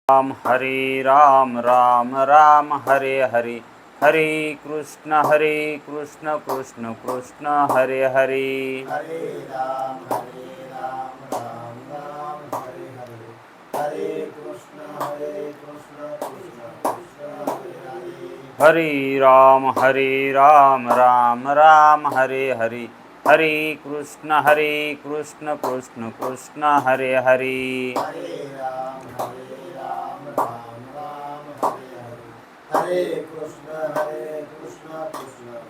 राम हरे राम राम राम हरे हरे हरे कृष्ण कृष्ण कृष्ण हरे हरे हरे राम राम राम हरे हरे हरे कृष्ण कृष्ण कृष्ण हरे हरे हरे राम राम राम हरे हरे हरे कृष्ण कृष्ण कृष्ण हरे हरे हरे राम राम राम हरे हरे हरे कृष्ण कृष्ण कृष्ण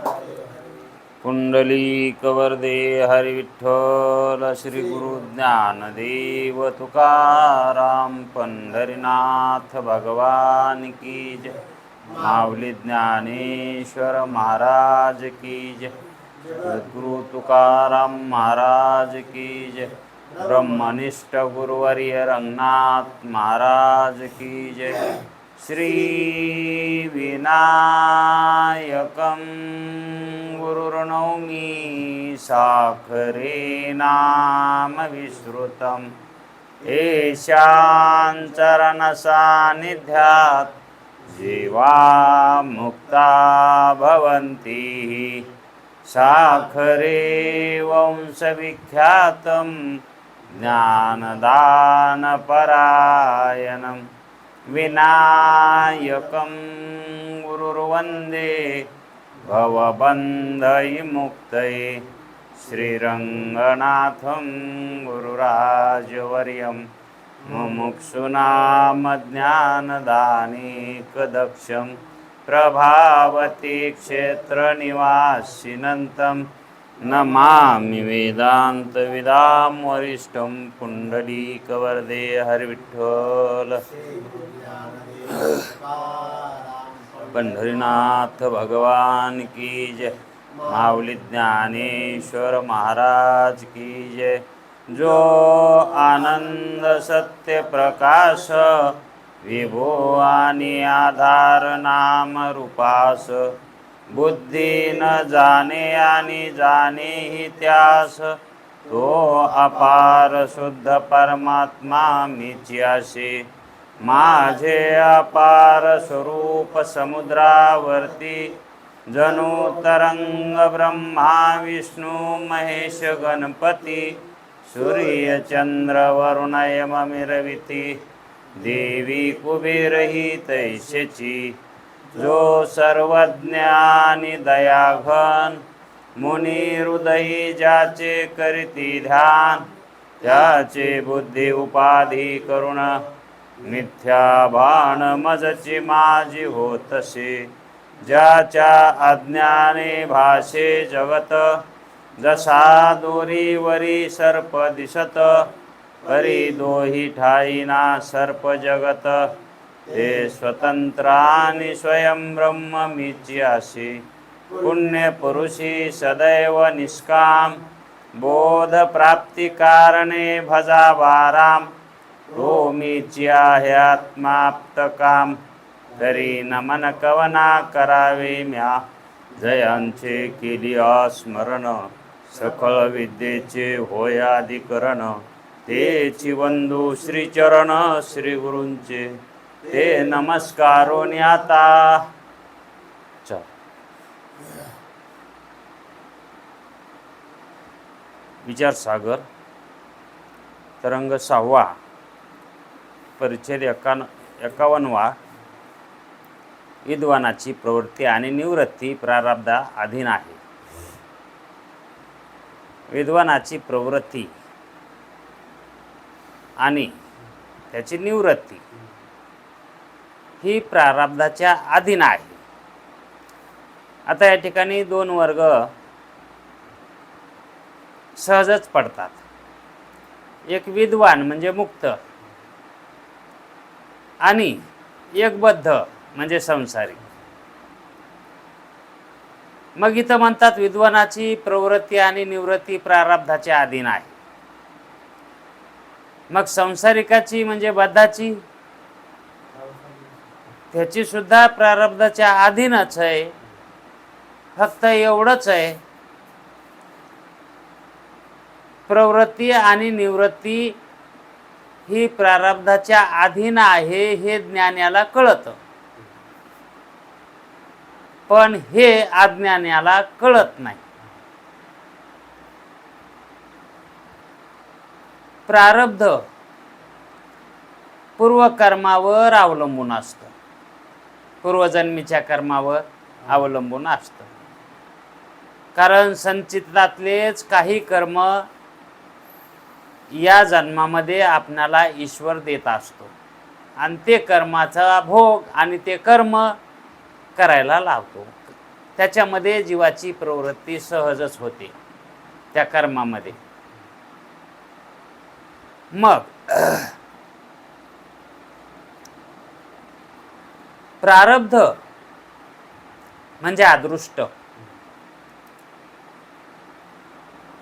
हरे हरे पुंडलीकवरदे हरि विठ्ठल श्री गुरु ज्ञानदेव तुकाराम पंढरीनाथ भगवान की जय माऊली ज्ञानेश्वर महाराज की जय जगद्गुरु तुकाराम महाराज की जय ब्रह्मनिष्ठ गुरुवर्य रंगनाथ महाराज की जय श्री विनायकं गुरुर्नौमि साखरे नाम विश्रुतं येषां चरणसान्निध्यात् जीवा मुक्ता भवन्ति साखरे वंशविख्यातं ज्ञानदानपरायणं विनायकं गुरुर्वन्दे भवबन्धविमुक्तये श्रीरङ्गनाथं गुरुराजवर्यं मुमुक्षूणां ज्ञानदानेकदक्षं प्रभावती क्षेत्रनिवासिनं नमामि वेदान्तविदां वरिष्ठं पुण्डलीकवरदे हरिविठ्ठल पंढरीनाथ भगवान की जय माऊली ज्ञानेश्वर महाराज की जय जो आनंद सत्य प्रकाश विभो आणि आधार नाम रूपास बुद्धी न जाणे आणि जाणे ही त्यास तो अपार शुद्ध परमात्मा मीच्याशी माझे अपार स्वरूप समुद्रावरती जणू तरंग ब्रह्मा विष्णू महेश गणपती सूर्य चंद्र वरुण यममिरविती देवी कुबेर ही तैसेची जो सर्वज्ञानी दयाघन मुनी हृदयी ज्याचे करीती ध्यान त्याचे बुद्धी उपाधी करुण मिथ्या भान मजची माझी होतसे ज्याच्या अज्ञाने भाषे जगत जसा दोरीवरी सर्प दिसत परी दोही ठाईना सर्प जगत ते स्वतंत्र आणि स्वयं ब्रह्म मीच्याशी पुण्य पुरुषी सदैव निष्काम बोध प्राप्ती कारणे भजावाराम तो मीची आहे आत्माप्त काम तरी नमन कवना करावे म्या जयांचे केली स्मरण सकळ विद्येचे होय अधिकरण तेची वंदू श्रीचरण श्री गुरूंचे ते नमस्कारो न्याता विचार सागर तरंग 6वा परिच्छेद 51वा विद्वानाची प्रवृत्ती आणि निवृत्ती प्रारब्धा अधीन आहे. विद्वानाची प्रवृत्ती आणि त्याची निवृत्ती ही प्रारब्धाच्या अधीन आहे. आता या ठिकाणी दोन वर्ग सहजच पडतात. एक विद्वान म्हणजे मुक्त आणि एक बद्ध म्हणजे संसारी. मग इथं म्हणतात विद्वानाची प्रवृत्ती आणि निवृत्ती प्रारब्धाच्या अधीन आहे. मग संसारिकाची म्हणजे बद्धाची त्याची सुद्धा प्रारब्धाच्या अधीनच आहे. फक्त एवढंच आहे प्रवृत्ती आणि निवृत्ती ही प्रारब्धाच्या अधीन आहे हे ज्ञानाला कळतं, पण हे अज्ञानाला कळत नाही. प्रारब्ध पूर्वकर्मावर अवलंबून असतं, पूर्वजन्मीच्या कर्मावर अवलंबून असतं. कारण संचितातलेच काही कर्म या जन्मामध्ये आपणाला ईश्वर देत असतो आणि ते कर्माचा भोग आणि ते कर्म करायला लावतो. त्याच्यामध्ये जीवाची प्रवृत्ती सहजच होते त्या कर्मामध्ये. मग प्रारब्ध म्हणजे अदृष्ट.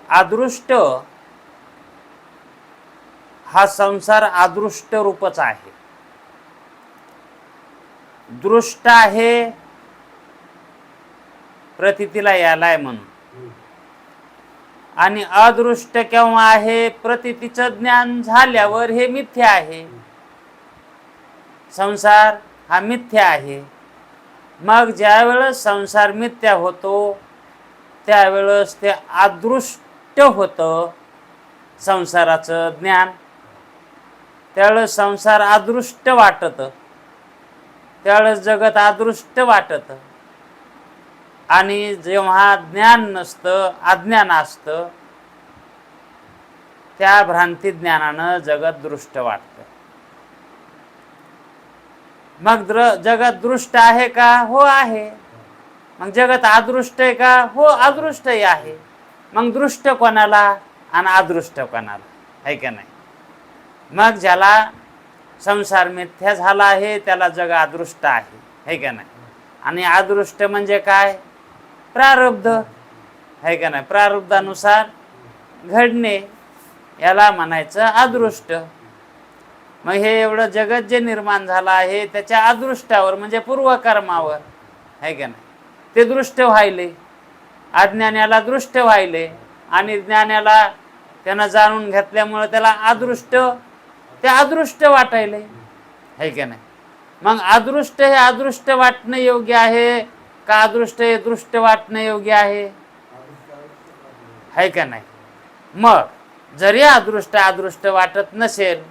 अदृष्ट हा संसार अदृष्ट रूपच आहे. दृष्ट आहे प्रतीतीला यालाय म्हणून, आणि अदृष्ट केव्हा आहे? प्रतीतीचं ज्ञान झाल्यावर हे मिथ्या आहे. संसार हा मिथ्या आहे. मग ज्या वेळेस संसार मिथ्या होतो त्यावेळेस ते अदृष्ट होतं संसाराचं ज्ञान. त्यावेळेस संसार अदृष्ट वाटतं, त्यावेळेस जगत अदृष्ट वाटतं. आणि जेव्हा ज्ञान नसतं, अज्ञान असतं, त्या भ्रांती ज्ञानानं जगत दृष्ट वाटतं. मग जगत दृष्ट आहे का? हो आहे. मग जगत अदृष्ट आहे का? हो अदृष्टही आहे. मग दृष्ट कोणाला आणि अदृष्ट कोणाला? आहे का नाही? मग ज्याला संसार मिथ्या झाला आहे त्याला जग अदृष्ट आहे, है का नाही? आणि अदृष्ट म्हणजे काय? प्रारब्ध, है का नाही? प्रारब्धानुसार घडणे याला म्हणायचं अदृष्ट. मग हे एवढं जगत जे निर्माण झालं आहे त्याच्या अदृष्टावर म्हणजे पूर्वकर्मावर, है का नाही? ते दृष्ट व्हायले, अज्ञानाला दृष्ट व्हायले, आणि ज्ञानाला त्यानं जाणून घेतल्यामुळे त्याला अदृष्ट, ते अदृष्ट वाटायले, है का नाही? मग अदृष्ट हे अदृष्ट वाटणं योग्य आहे का अदृष्ट हे दृष्ट वाटणं योग्य आहे? है का नाही? मग जरी अदृष्ट अदृष्ट वाटत नसेल,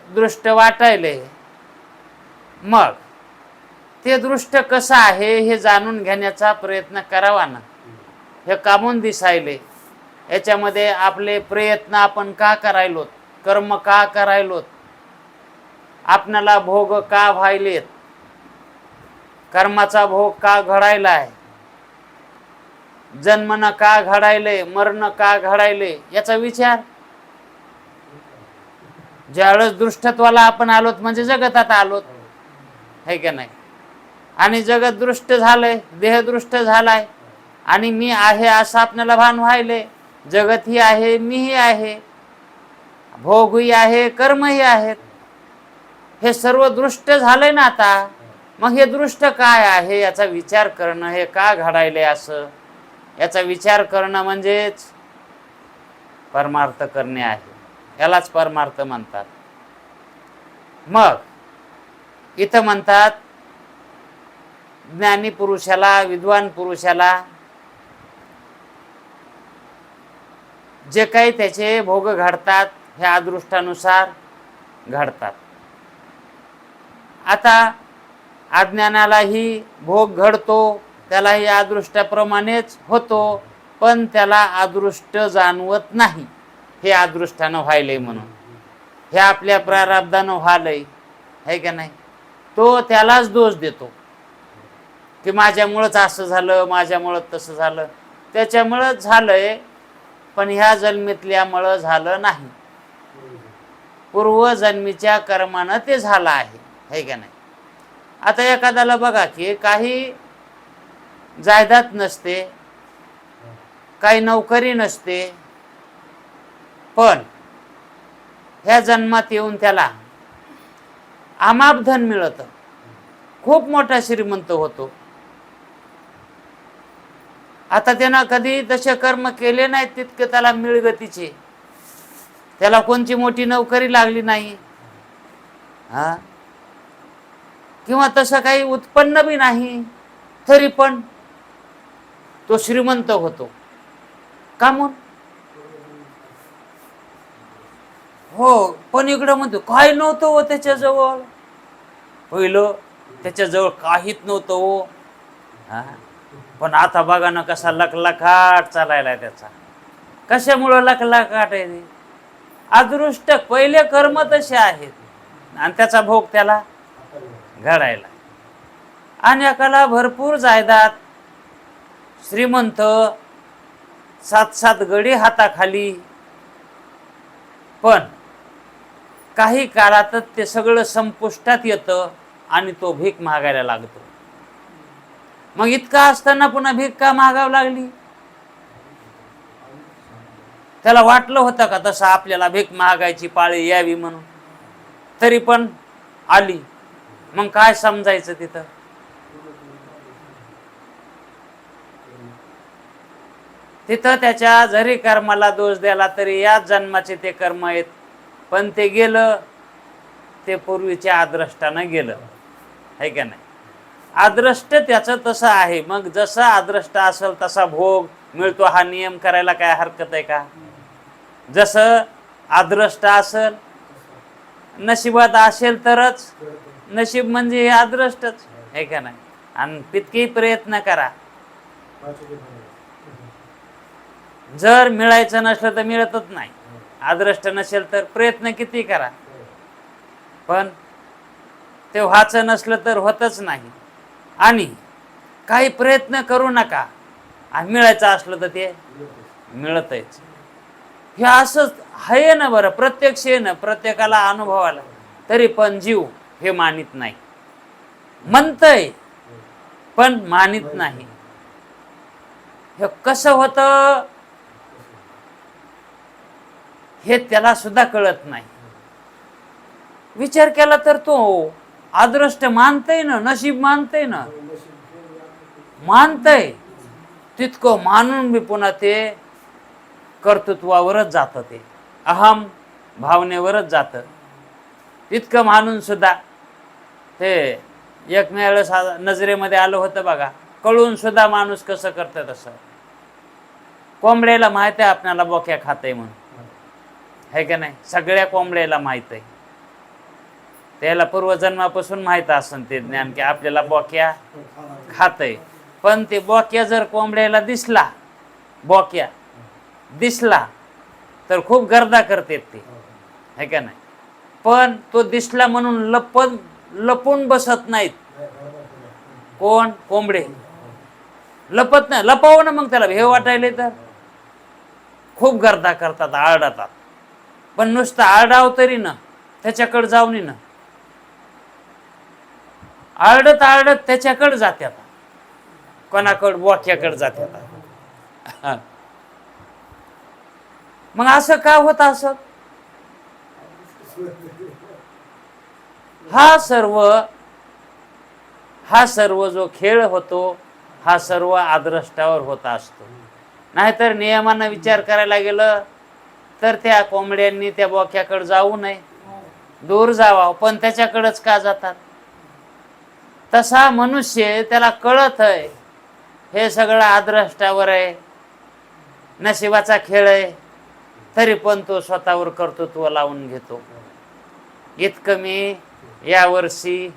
दृष्ट वाटायले, मग ते दृष्ट कसं आहे हे जाणून घेण्याचा प्रयत्न करावा ना. हे कामून दिसायले, याच्यामध्ये आपले प्रयत्न आपण का करायलोत, कर्म का करायलोत, आपणाला भोग का व्हायलेत, कर्माचा भोग का घडायलाय, जन्मन का घडायले, मरण का घडायले, याचा विचार. ज्यावेळेस दृष्टत्वाला आपण आलोत म्हणजे जगतात आलोत, है का नाही? आणि जगत दृष्ट झालंय, देहदृष्ट झालाय, आणि मी आहे असं आपल्याला भान व्हायले. जगतही आहे, मीही आहे, भोगही आहे, कर्मही आहेत, हे सर्व दृष्ट झालंय ना आता. मग हे दृष्ट काय आहे याचा विचार करणं, हे का घडायले असं याचा विचार करणं म्हणजेच परमार्थ करणे आहे. यालाच परमार्थ म्हणतात. मग इथं म्हणतात ज्ञानी पुरुषाला, विद्वान पुरुषाला जे काही त्याचे भोग घडतात हे अदृष्टानुसार घडतात. आता अज्ञानालाही भोग घडतो, त्यालाही अदृष्टाप्रमाणेच होतो, पण त्याला अदृष्ट जाणवत नाही. हे अदृष्टानं व्हायलंय म्हणून, हे आपल्या प्रारब्धानं व्हायलंय, है का नाही? तो त्यालाच दोष देतो की माझ्यामुळंच असं झालं, माझ्यामुळं तसं झालं. त्याच्यामुळंच झालंय, पण ह्या जन्मीतल्यामुळं झालं नाही, पूर्वजन्मीच्या कर्मानं ते झालं आहे, है का नाही? आता एखाद्याला बघा की काही जायदाद नसते, काही नोकरी नसते, पण ह्या जन्मात येऊन त्याला अमाप धन मिळतं, खूप मोठा श्रीमंत होतो. आता त्यानं कधी तसे कर्म केले नाहीत तितके त्याला मिळगतीचे, त्याला कोणची मोठी नोकरी लागली नाही, हा, किंवा तसं काही उत्पन्न बी नाही, तरी पण तो श्रीमंत होतो. का म्हणून? हो, पण इकडं म्हणतो काय नव्हतं हो त्याच्याजवळ. पहिलं त्याच्याजवळ काहीच नव्हतं हो, हा, पण आता बघा ना कसा लखलखाट चालायला त्याचा. कशामुळं लखलखाट आहे? अदृष्ट पहिले कर्म तसे आहेत आणि त्याचा भोग त्याला घडायला. आणि एकाला भरपूर जायदाद, श्रीमंत, 7-7 गडी हाताखाली, पण काही काळातच ते सगळं संपुष्टात येतं आणि तो भीक मागायला लागतो. मग इतका असताना पुन्हा भीक का मागावं लागली? त्याला वाटलं होतं का तसं आपल्याला भीक मागायची पाळी यावी म्हणून? तरी पण आली. मग काय समजायचं तिथं? तिथं त्याच्या जरी कर्माला दोष द्याला तरी याच जन्माचे ते कर्म आहेत, पण ते गेलं ते पूर्वीच्या अदृष्टानं गेलं, है का नाही? अदृष्ट त्याचं तसं आहे. मग जसा अदृष्ट असेल तसा भोग मिळतो, हा नियम करायला काय हरकत आहे का? जसं अदृष्ट असेल, नशिबात असेल तरच. नशीब म्हणजे हे अदृष्टच, है का नाही? आणि तितकेही प्रयत्न करा. जर मिळायचं नसलं तर मिळतच नाही. अदृष्ट नसेल तर प्रयत्न किती करा, पण ते व्हायचं नसलं तर होतच नाही. आणि काही प्रयत्न करू नका आणि मिळायचं असलं तर ते मिळतच. हे असंच आहे ना बरं, प्रत्यक्ष आहे ना, प्रत्येकाला अनुभवाला. तरी पण जीव हे मानित नाही, म्हणतय पण मानित नाही. हे कसं होतं हे त्याला सुद्धा कळत नाही. विचार केला तर तो अदृष्ट मानतय ना, नशीब मानतय ना, मानतय. तितकं मानून बी पुन्हा ते कर्तृत्वावरच जातं, ते अहम भावनेवरच जातं. तितकं मानून सुद्धा ते एकमेवेळेस नजरेमध्ये आलं होतं बघा, कळून सुद्धा माणूस कसं करतं तसं. कोंबड्याला माहित आहे आपल्याला बोक्या खातंय म्हणून, है का नाही? सगळ्या कोंबड्याला माहित आहे, त्याला पूर्वजन्मापासून माहित असेल ते ज्ञान की आपल्याला बोक्या खातंय. पण ते बोक्या जर कोंबड्याला दिसला, बोक्या दिसला तर खूप गर्दा करते ते, है का नाही? पण तो दिसला म्हणून लपून बसत नाहीत. कोण? कोंबडे लपत नाही. लपवं ना मग, त्याला भेव वाटायले तर खूप गर्दा करतात, आरडतात. पण नुसतं आरडाव तरी ना, त्याच्याकडे जाऊन ना आरडत आरडत त्याच्याकडे जात्यात. कोणाकडे? बोक्याकडे जात्यात. मग असं का होत असं? हा सर्व जो खेळ होतो, हा सर्व अदृष्टावर होत असतो. नाहीतर नियमानं विचार करायला गेलं तर त्या कोंबड्यांनी त्या बोक्याकडे जाऊ नये, दूर जावा. पण त्याच्याकडेच का जातात? तसा मनुष्य, त्याला कळत आहे हे सगळं अदृष्टावर आहे, नशिबाचा खेळ आहे, तरी पण तो स्वतःवर कर्तृत्व लावून घेतो. इतकं मी यावर्षी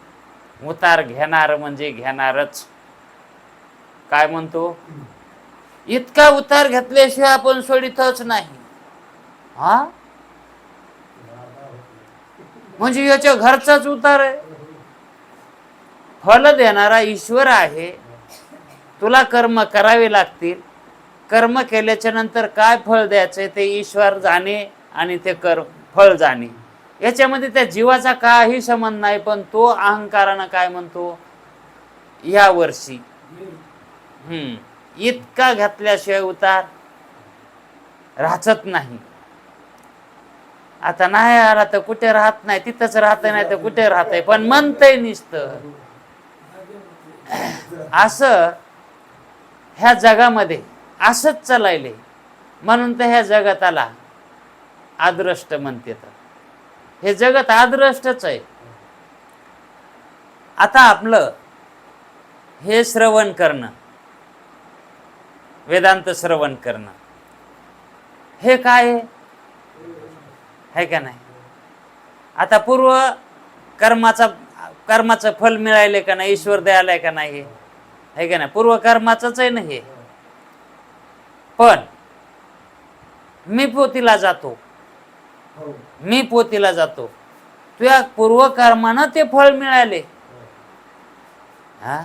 उतार घेणार म्हणजे घेणारच. काय म्हणतो? इतका उतार घेतल्याशिवाय आपण सोडितच नाही. हा, म्हणजे याच्या घरचाच उतार आहे. फल देणारा ईश्वर आहे. तुला कर्म करावे लागतील. कर्म केल्याच्या नंतर काय फळ द्यायचंय ते ईश्वर जाणे आणि ते फळ जाणे. याच्यामध्ये त्या जीवाचा काही संबंध नाही. पण तो अहंकारानं काय म्हणतो, या वर्षी इतका घातल्याशिवाय उतार राहत नाही. आता नाही आला तर कुठे राहत नाही, तिथंच राहत नाही तर कुठे राहतंय, पण म्हणतंय नुसतं. असं ह्या जगामध्ये असंच चालायले. म्हणून तर ह्या जगताला अदृष्ट म्हणते. हे जगत अदृष्टच आहे. आता आपलं हे श्रवण करणं, वेदांत श्रवण करणं, हे काय आहे का नाही? आता पूर्व कर्माचं फल मिळाले का नाही? ईश्वर द्यायलाय का नाही? हे का नाही? पूर्व कर्माचंच आहे ना हे. पण मी पोतीला जातो, मी पोतीला जातो, तुझ्या पूर्व कर्मानं ते फळ मिळाले. हा,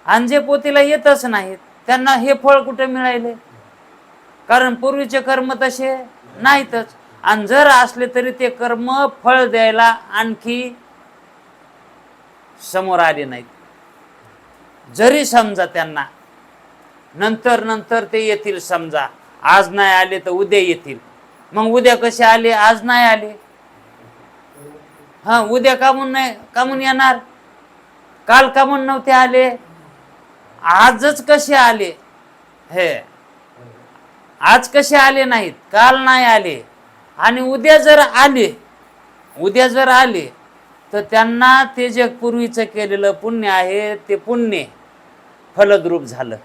आणि जे पोतीला येतच नाहीत त्यांना हे फळ कुठे मिळाले? कारण पूर्वीचे कर्म तसे नाहीतच. आणि जर असले तरी ते कर्म फळ द्यायला आणखी समोर आले नाहीत. जरी समजा त्यांना नंतर नंतर ते येतील, समजा आज नाही आले तर उद्या येतील. मग उद्या कसे आले? आज नाही आले. हा, उद्या कामून येणार? काल कामून नव्हते आले? आजच कसे आले? हे आज कसे आले नाहीत? काल नाही आले. आणि उद्या जर आले तर त्यांना ते जे पूर्वीचं केलेलं पुण्य आहे ते पुण्य फलद्रूप झालं,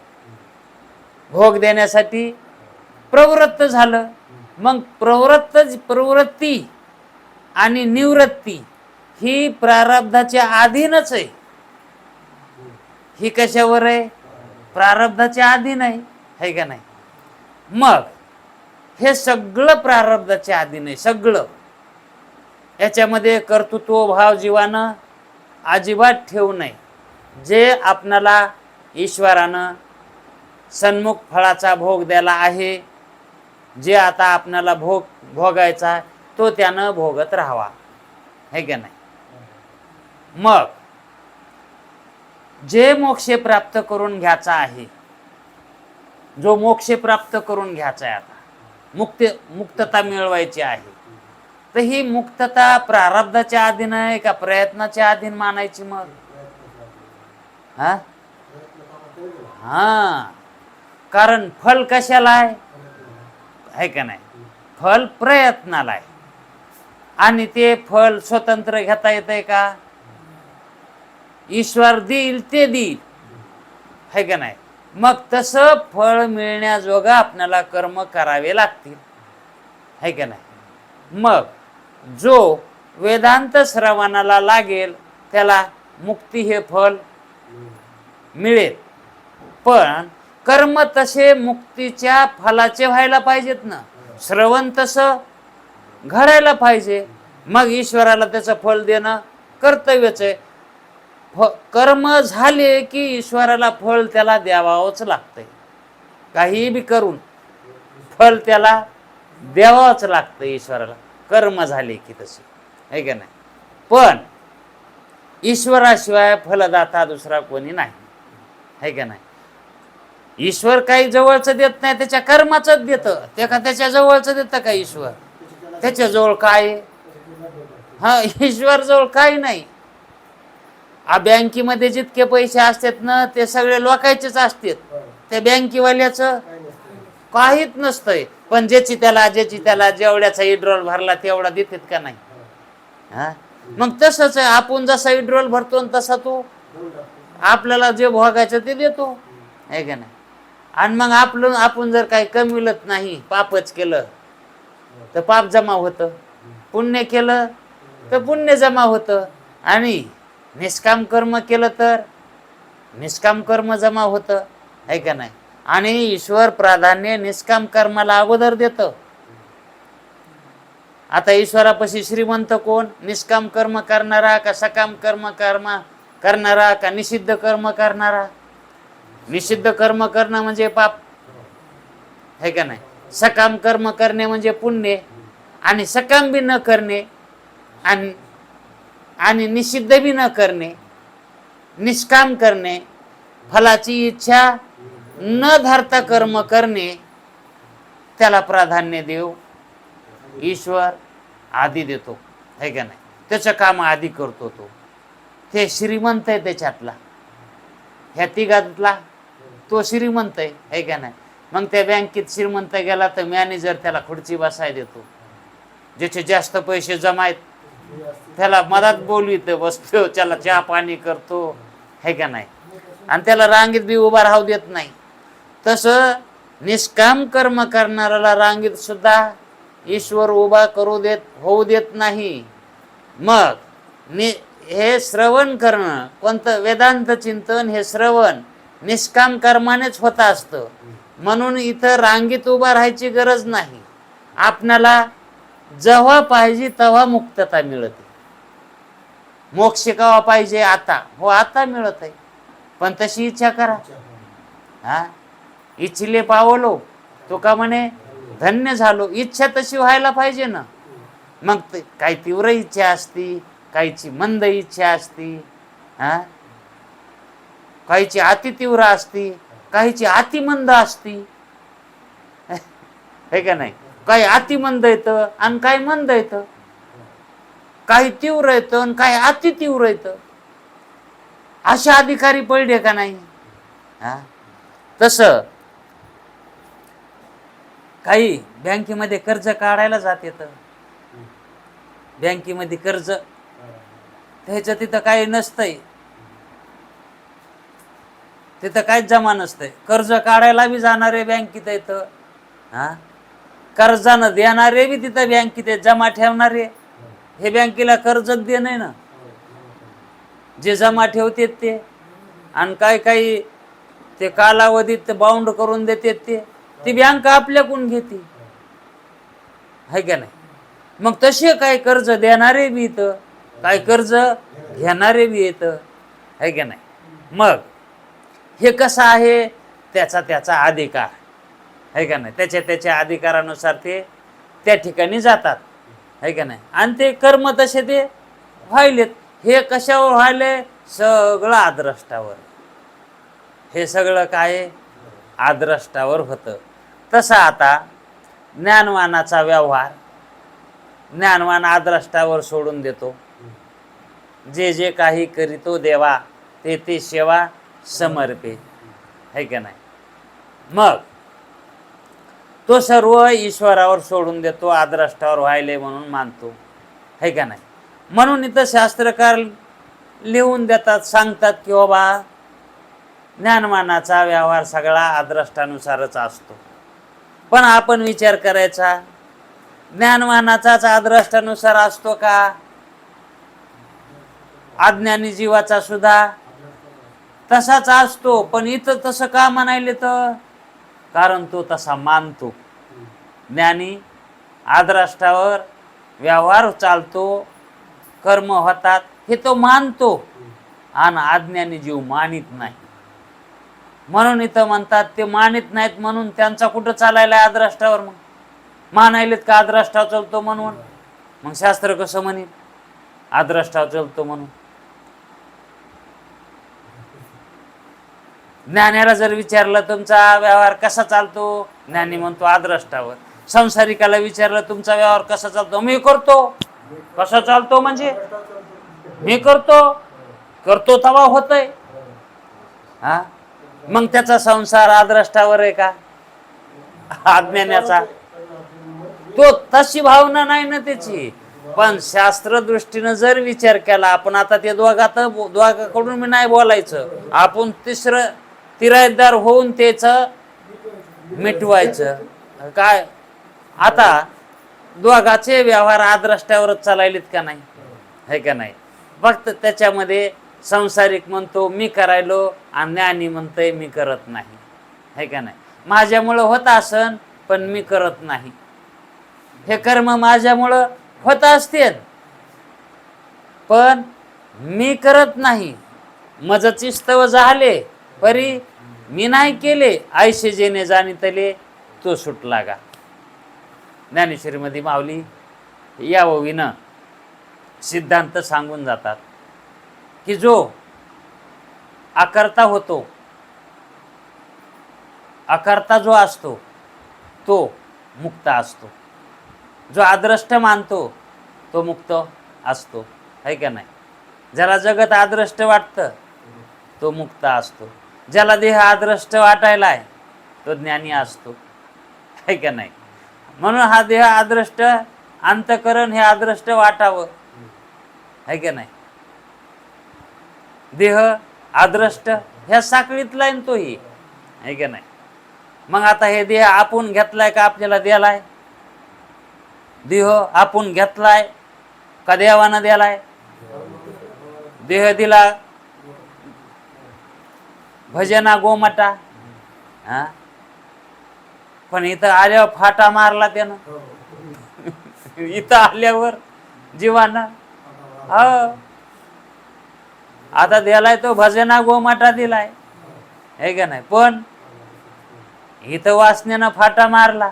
भोग देण्यासाठी प्रवृत्त झालं. मग प्रवृत्ती आणि निवृत्ती ही प्रारब्धाच्या अधीनच आहे. ही कशावर आहे? प्रारब्धाच्या अधीन आहे का नाही? मग हे सगळं प्रारब्धाच्या अधीन आहे. सगळं याच्यामध्ये कर्तृत्व भाव जीवानं अजिबात ठेवू नये. जे आपणाला ईश्वरानं सन्मुख फळाचा भोग द्यायला आहे, जे आता आपणाला भोगायचा तो त्यानं भोगत राहावा, है का नाही? मग जे मोक्ष प्राप्त करून घ्यायचा आहे, जो मोक्ष प्राप्त करून घ्यायचा आहे, आता मुक्तता मिळवायची आहे, तर ही मुक्तता प्रारब्धाच्या अधीन आहे का प्रयत्नाच्या अधीन मानायची? मग हा, कारण फल कशाला आहे का नाही? फल प्रयत्नाला आहे. आणि ते फल स्वतंत्र घेता येतंय का? ईश्वर देईल ते देईल, है का नाही? मग तसं फळ मिळण्याजोगा आपल्याला कर्म करावे लागतील, है का नाही? मग जो वेदांत श्रवणाला लागेल त्याला मुक्ती हे फल मिळेल. पण कर्म तसे मुक्तीच्या फलाचे व्हायला पाहिजेत ना. श्रवण तसं घडायला पाहिजे. मग ईश्वराला त्याचं फल देणं कर्तव्यच आहे. कर्म झाले की ईश्वराला फळ त्याला द्यावाच लागतंय. काही बी करून फल त्याला द्यावाच लागतं ईश्वराला, कर्म झाले की तसे, है का नाही? पण ईश्वराशिवाय फलदाता दुसरा कोणी नाही, है का नाही? ईश्वर काही जवळचं देत नाही, त्याच्या कर्माचंच देतं. ते का त्याच्या जवळचं देतं का ईश्वर? त्याच्या जवळ काय? हा, ईश्वर जवळ काही नाही. बँकेमध्ये जितके पैसे असतात ना ते सगळे लोकांचेच असतात. त्या बँकेवाल्याचं काहीच नसतंय. पण ज्याची त्याला जेवढ्याचा विड्रॉल भरला तेवढा देतात का नाही? हा, मग तसंच आहे. आपण जसा विड्रॉल भरतो तसा तो आपल्याला जे भोगायचं ते देतो, आहे का नाही? आणि मग आपण जर काही कमीलत नाही, पापच केलं तर पाप जमा होतं, पुण्य केलं तर पुण्य जमा होतं, आणि निष्काम कर्म केलं तर निष्काम कर्म जमा होतं, आहे का नाही? आणि ईश्वर प्राधान्य निष्काम कर्माला अगोदर देतं. आता ईश्वरापाशी श्रीमंत कोण? निष्काम कर्म करणारा का सकाम कर्म करणारा का निषिद्ध कर्म करणारा? निषिद्ध कर्म करणं म्हणजे पाप, है का नाही? सकाम कर्म करणे म्हणजे पुण्य. आणि सकाम बी न करणे आणि निषिद्ध बी न करणे, निष्काम करणे, फलाची इच्छा न धरता कर्म करणे, त्याला प्राधान्य देव ईश्वर आधी देतो, है का नाही? त्याचं काम आधी करतो तो. ते श्रीमंत आहे त्याच्यातला, ह्या तिघातला तो श्रीमंत आहे का नाही? मग त्या बँकेत श्रीमंत गेला तर मॅनेजर त्याला खुर्ची बसाय देतो, ज्याचे जास्त पैसे जमा आहेत त्याला मधात बोलवित बसतो, त्याला चहा पाणी करतो, है का नाही, आणि त्याला रांगेत बी उभा राहू देत नाही. तसं निष्काम कर्म करणाऱ्याला रांगेत सुद्धा ईश्वर उभा करू देत होऊ देत नाही. मग हे श्रवण करणं, कोणतं वेदांत चिंतन, हे श्रवण निष्काम कर्मानेच होत असतं. म्हणून इथं रांगेत उभा राहायची गरज नाही. आपणाला जेव्हा पाहिजे तेव्हा मुक्तता मिळते. मोक्ष केव्हा पाहिजे? आता. हो, आता मिळत आहे, पण तशी इच्छा करा. हा, इच्छिले पावलो, तो का म्हणे धन्य झालो. इच्छा तशी व्हायला पाहिजे ना. मग काही तीव्र इच्छा असती, काहीची मंद इच्छा असती, हा, काहीची अतितीव्र असती, काहीची अतिमंद असती, हे का नाही. काही अतिमंद येतं आणि काही मंद येतं, काही तीव्र येतं आणि काही अतितीव्र येतं. अशा अधिकारी पडले का नाही. हा, तसं काही बँकेमध्ये कर्ज काढायला जात येतं. बँकेमध्ये कर्ज त्याच्या तिथं काही नसतंय, तिथं काहीच जमा नसतंय. कर्ज काढायला बी जाणारे बँकेत येतं. हा, कर्जानं देणारे बी तिथं बँकेत जमा ठेवणारे. हे बँकेला कर्जच दे नाही ना, जे जमा ठेवतात ते. आणि काही काही ते कालावधीत बाउंड करून देतात ते, ती बँक आपल्याकडून घेते, है का नाही. मग तसे काही कर्ज देणारे बी येतं, काही कर्ज घेणारे बी येतं, है का नाही. मग हे कसं आहे, त्याचा अधिकार, है का नाही. त्याच्या अधिकारानुसार ते त्या ठिकाणी जातात, है का नाही. आणि ते कर्म तसे ते व्हायलेत. हे कशावर व्हायले? सगळं आद्रष्टावर. हे सगळं काय आद्रष्टावर होतं. तसा आता ज्ञानवानाचा व्यवहार, ज्ञानवान आद्रष्टावर सोडून देतो. जे जे काही करीतो देवा, ते सेवा समर्पे, है का नाही. मग तो सर्व ईश्वरावर सोडून देतो, आद्रष्टावर व्हायले म्हणून मानतो, है का नाही. म्हणून इथं शास्त्रकार लिहून देतात, सांगतात की बाबा ज्ञानवानाचा व्यवहार सगळा आद्रष्टानुसारच असतो. पण आपण विचार करायचा, ज्ञानवानाचाच आद्रष्टानुसार असतो का? अज्ञानी जीवाचा सुद्धा तसाच असतो. पण इथं तसं का म्हणायले? तर कारण तो तसा मानतो. ज्ञानी आद्रष्टावर व्यवहार चालतो, कर्म होतात, हे तो मानतो. आणि अज्ञानी जीव मानित नाही. म्हणून इथं म्हणतात ते मानित नाहीत, म्हणून त्यांचा कुठं चालायला आद्रष्टावर. मग मानायलेत का आद्रष्टाव चालतो म्हणून? मग शास्त्र कसं म्हणेल आद्रष्टाव चालतो म्हणून? ज्ञानाला जर विचारलं तुमचा व्यवहार कसा चालतो, ज्ञानी म्हणतो आद्रष्टावर. संसारिकाला विचारलं तुमचा व्यवहार कसा चालतो, मी करतो. कसा चालतो म्हणजे मी करतो तवा होतय. हा, मग त्याचा संसार आद्रष्टावर आहे का? अज्ञानाचा तो तशी भावना नाही ना त्याची. पण शास्त्र दृष्टीनं जर विचार केला आपण, आता ते दोघाकडून मी नाही बोलायचं, आपण तिरायतदार होऊन त्याच मिटवायचं. काय आता दोघाचे व्यवहार आद्रष्टावरच चालायलेत का नाही, है का नाही. फक्त त्याच्यामध्ये संसारिक म्हणतो मी करायलो आणि ज्ञानी म्हणतोय मी करत नाही, है का नाही. माझ्यामुळं होत असन पण मी करत नाही. हे कर्म माझ्यामुळं होत असतील पण मी करत नाही. मजची स्तव झाले परी मी नाही केले, आयशे जेने जाणितले तो सुटला गा. ज्ञानेश्वरीमध्ये माऊली या ओवीनं सिद्धांत सांगून जातात की जो अकर्ता होतो, अकर्ता जो असतो तो मुक्त असतो. जो आद्रष्ट मानतो तो मुक्त असतो, है का नाही. ज्याला जगत आद्रष्ट वाटतं तो मुक्त असतो. ज्याला देह आद्रष्ट वाटायला आहे तो ज्ञानी असतो, है का नाही. म्हणून हा देह आद्रष्ट अंतकरण हे अदृष्ट वाटावं, है की नाही? देह अदृष्ट ह्या साखळीतला आहे तोही, है की नाही? मग आता हे देह आपण घेतलाय का आपल्याला दिलाय? देह आपण घेतलाय का देवानं दिलाय? देह दिला भजना गोमाटा, हा, पण इथं आल्यावर फाटा मारला त्यानं. इथं आल्यावर जीवानं, हो, आता दिलाय तो भजना गोमाटा दिलाय, है का नाही? पण इथं वासनेनं फाटा मारला,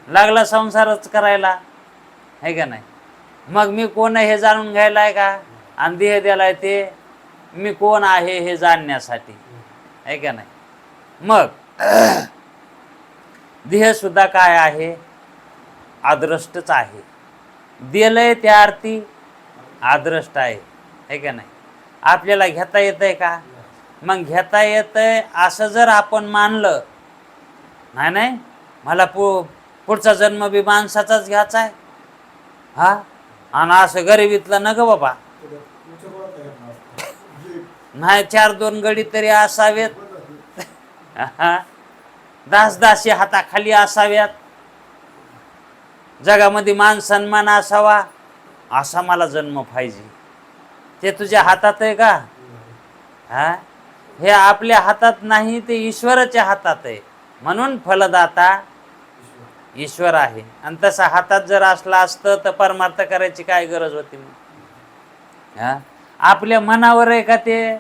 लागला संसारच करायला, है का नाही? मग मी कोण हे जाणून घ्यायलाय का? आणि देह दिलाय ते मी कोण आहे हे जाणण्यासाठी, है का नाही? मग देह सुद्धा काय आहे? अदृष्टच आहे. दिलंय त्या अर्थी अदृष्ट आहे, है का नाही? आपल्याला घेता येतंय का? मग घेता येतंय असं जर आपण मानलं, नाही नाही मला पुढचा जन्म बी माणसाचाच घ्यायचा आहे, हा, आणि असं गरिबीतलं न ग बाबा, नाही 4-2 गडी तरी असावेत, दासी हाताखाली असाव्यात, जगामध्ये मान सन्मान असावा, असा मला जन्म पाहिजे. ते तुझ्या हातात आहे का? हा, हे आपल्या हातात नाही, ते ईश्वराच्या हातात आहे. म्हणून फलदाता ईश्वर आहे. आणि तसा हातात जर असला असतं तर परमार्थ करायची काय गरज होती मग? हा, आपल्या मनावर आहे का ते?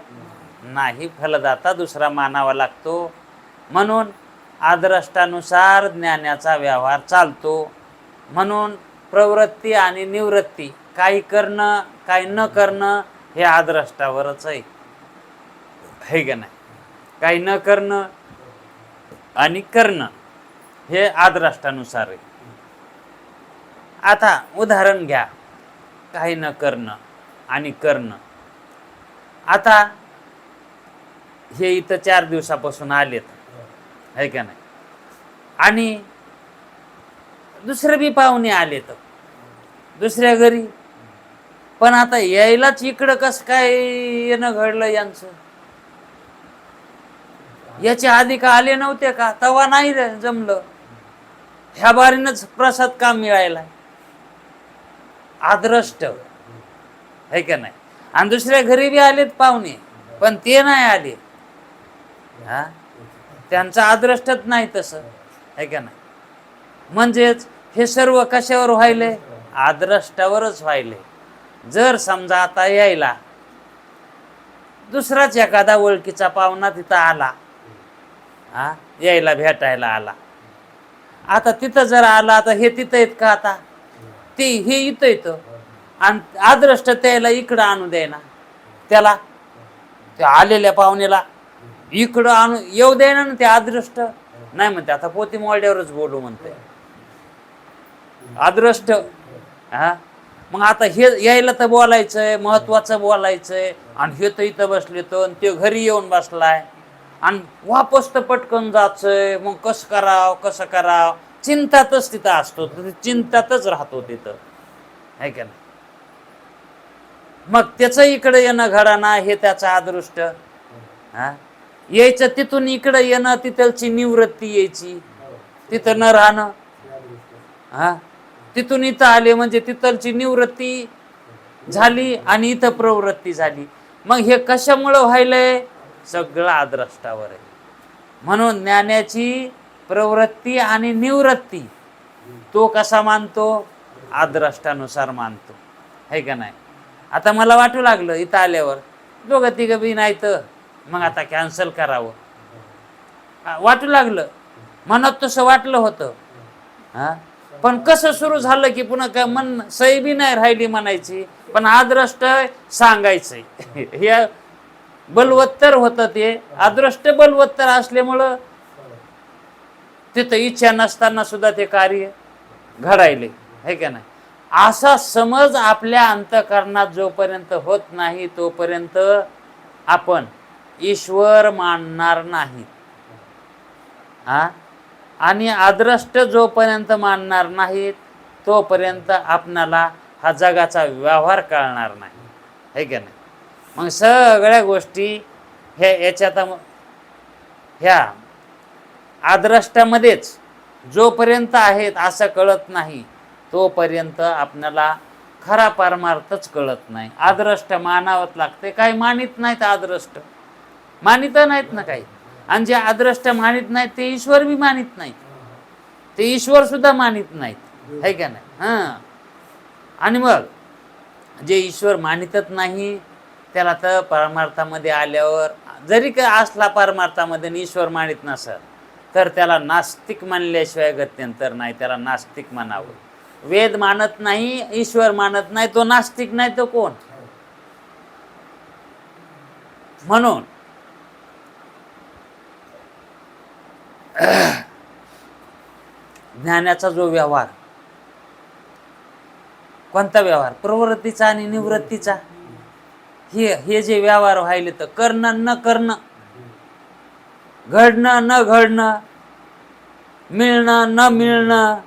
नाही, फलदाता दुसरा मानावा लागतो. म्हणून आदर्ष्टानुसार ज्ञानाचा व्यवहार चालतो. म्हणून प्रवृत्ती आणि निवृत्ती, काही करणं काही न करणं हे आदर्ष्टावरच आहे, है का नाही? काही न करणं आणि करणं हे आदर्ष्टानुसार आहे. आता उदाहरण घ्या, काही न करणं आणि करणं. आता हे इथं 4 दिवसापासून आलेत, है का नाही? आणि दुसरे बी पाहुणे आलेत दुसऱ्या घरी, पण आता यायलाच इकडं कसं काय येणं घडलं यांचं? याच्या आधी का आले नव्हते का? तवा नाही जमलं, ह्या बारीनच प्रसाद का मिळायला? आदृष्ट, है का नाही? आणि दुसऱ्या घरी बी आलेत पाहुणे, पण ते नाही आले, हा, त्यांचं आदृष्टच नाही तसं, है का नाही? म्हणजेच हे सर्व कशावर व्हायले? आदृष्टावरच व्हायले. जर समजा आता यायला दुसराच एखादा ओळखीचा पाहुणा तिथं आला, हा, यायला भेटायला आला, आता तिथं जर आला तर हे तिथं येत का? आता ते हे इथं येतं, आणि आदृष्ट त्याला इकडं आणू द्यायना, त्याला त्या आलेल्या पाहुण्याला इकडं आणू येऊ द्यायना ना. ते अदृष्ट नाही म्हणते, आता पोती मोळड्यावरच बोलू म्हणते अदृष्ट. हा, मग आता हे यायला तर बोलायचंय, महत्वाचं बोलायचंय, आणि हे तर इथं बसले तर ते घरी येऊन बसलाय, आणि वापस तर पटकन जायचंय. मग कसं करावं कसं करावं चिंतातच तिथं असतो, चिंतातच राहतो तिथं, है का नाही? मग त्याचं इकडे येणं घडाना हे त्याचं अदृष्ट. हा, यायचं तिथून इकडे येणं, तिथलची निवृत्ती यायची, तिथं न राहणं. हा, तिथून इथं आले म्हणजे तिथलची निवृत्ती झाली आणि इथं प्रवृत्ती झाली. मग हे कशामुळं व्हायलंय? सगळं आदृष्टावर आहे. म्हणून ज्ञानाची प्रवृत्ती आणि निवृत्ती तो कसा मानतो? आदृष्टानुसार मानतो, है का नाही? आता मला वाटू लागलं इथं आल्यावर 2-3 बी नाही तर मग आता कॅन्सल करावं वाटू लागलं, मनात तसं वाटलं होतं. हा, पण कसं सुरू झालं की पुन्हा काय मन सही बी नाही राहिली म्हणायची, पण आदृष्ट सांगायचंय. हे बलवत्तर होतं, ते आदृष्ट बलवत्तर असल्यामुळं तिथं इच्छा नसताना सुद्धा ते कार्य घडायले, है का नाही? असा समज आपल्या अंतःकरणात जोपर्यंत होत नाही तोपर्यंत आपण ईश्वर मानणार नाही. हा, आणि आदृष्ट जोपर्यंत मानणार नाहीत तोपर्यंत आपणाला हा जगाचा व्यवहार कळणार नाही, है का नाही? मग सगळ्या गोष्टी याच्यात ह्या आदराष्ट्यामध्येच जोपर्यंत आहेत असं कळत नाही तोपर्यंत आपल्याला खरा परमार्थच कळत नाही. आदराष्ट मानावंच लागते. काही मानित नाहीत, आदराष्ट मानित नाहीत ना काही. आणि जे आदराष्ट मानित नाहीत ते ईश्वर बी मानित नाहीत, ते ईश्वर सुद्धा मानित नाहीत, है का नाही? हां. आणि मग जे ईश्वर मानितच नाही त्याला तर परमार्थामध्ये आल्यावर जरी काय असला परमार्थामध्ये ईश्वर मानित नसत तर त्याला नास्तिक मानल्याशिवाय गत्यंतर नाही, त्याला नास्तिक मानावं. वेद मानत नाही, ईश्वर मानत नाही, तो नास्तिक नाही तो कोण? म्हणून ज्ञानाचा जो व्यवहार, कोणता व्यवहार? प्रवृत्तीचा आणि निवृत्तीचा. हे जे व्यवहार व्हायले तर करणं न करणं, घडणं न घडणं, मिळणं न मिळणं,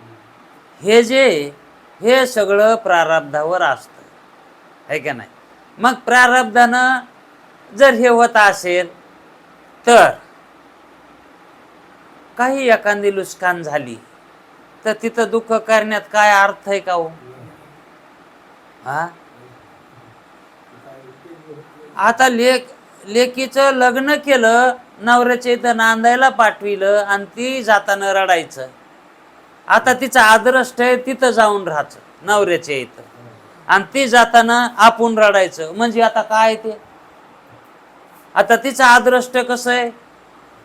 हे सगळं प्रारब्धावर असतं, है का नाही? मग प्रारब्धानं जर हे होत असेल तर काही एखादी लुस्कान झाली तर तिथं दुःख करण्यात काय अर्थ आहे का हो? हा, आता लेकीचं लग्न केलं, नवऱ्याच्या इथं नांदायला पाठविलं आणि ती जाताना रडायचं. आता तिचा आदरष्ट आहे तिथं जाऊन राहायचं नवऱ्याच्या इथं, आणि ती जाताना आपण रडायचं. म्हणजे आता काय ते? आता तिचं आदरष्ट कसं आहे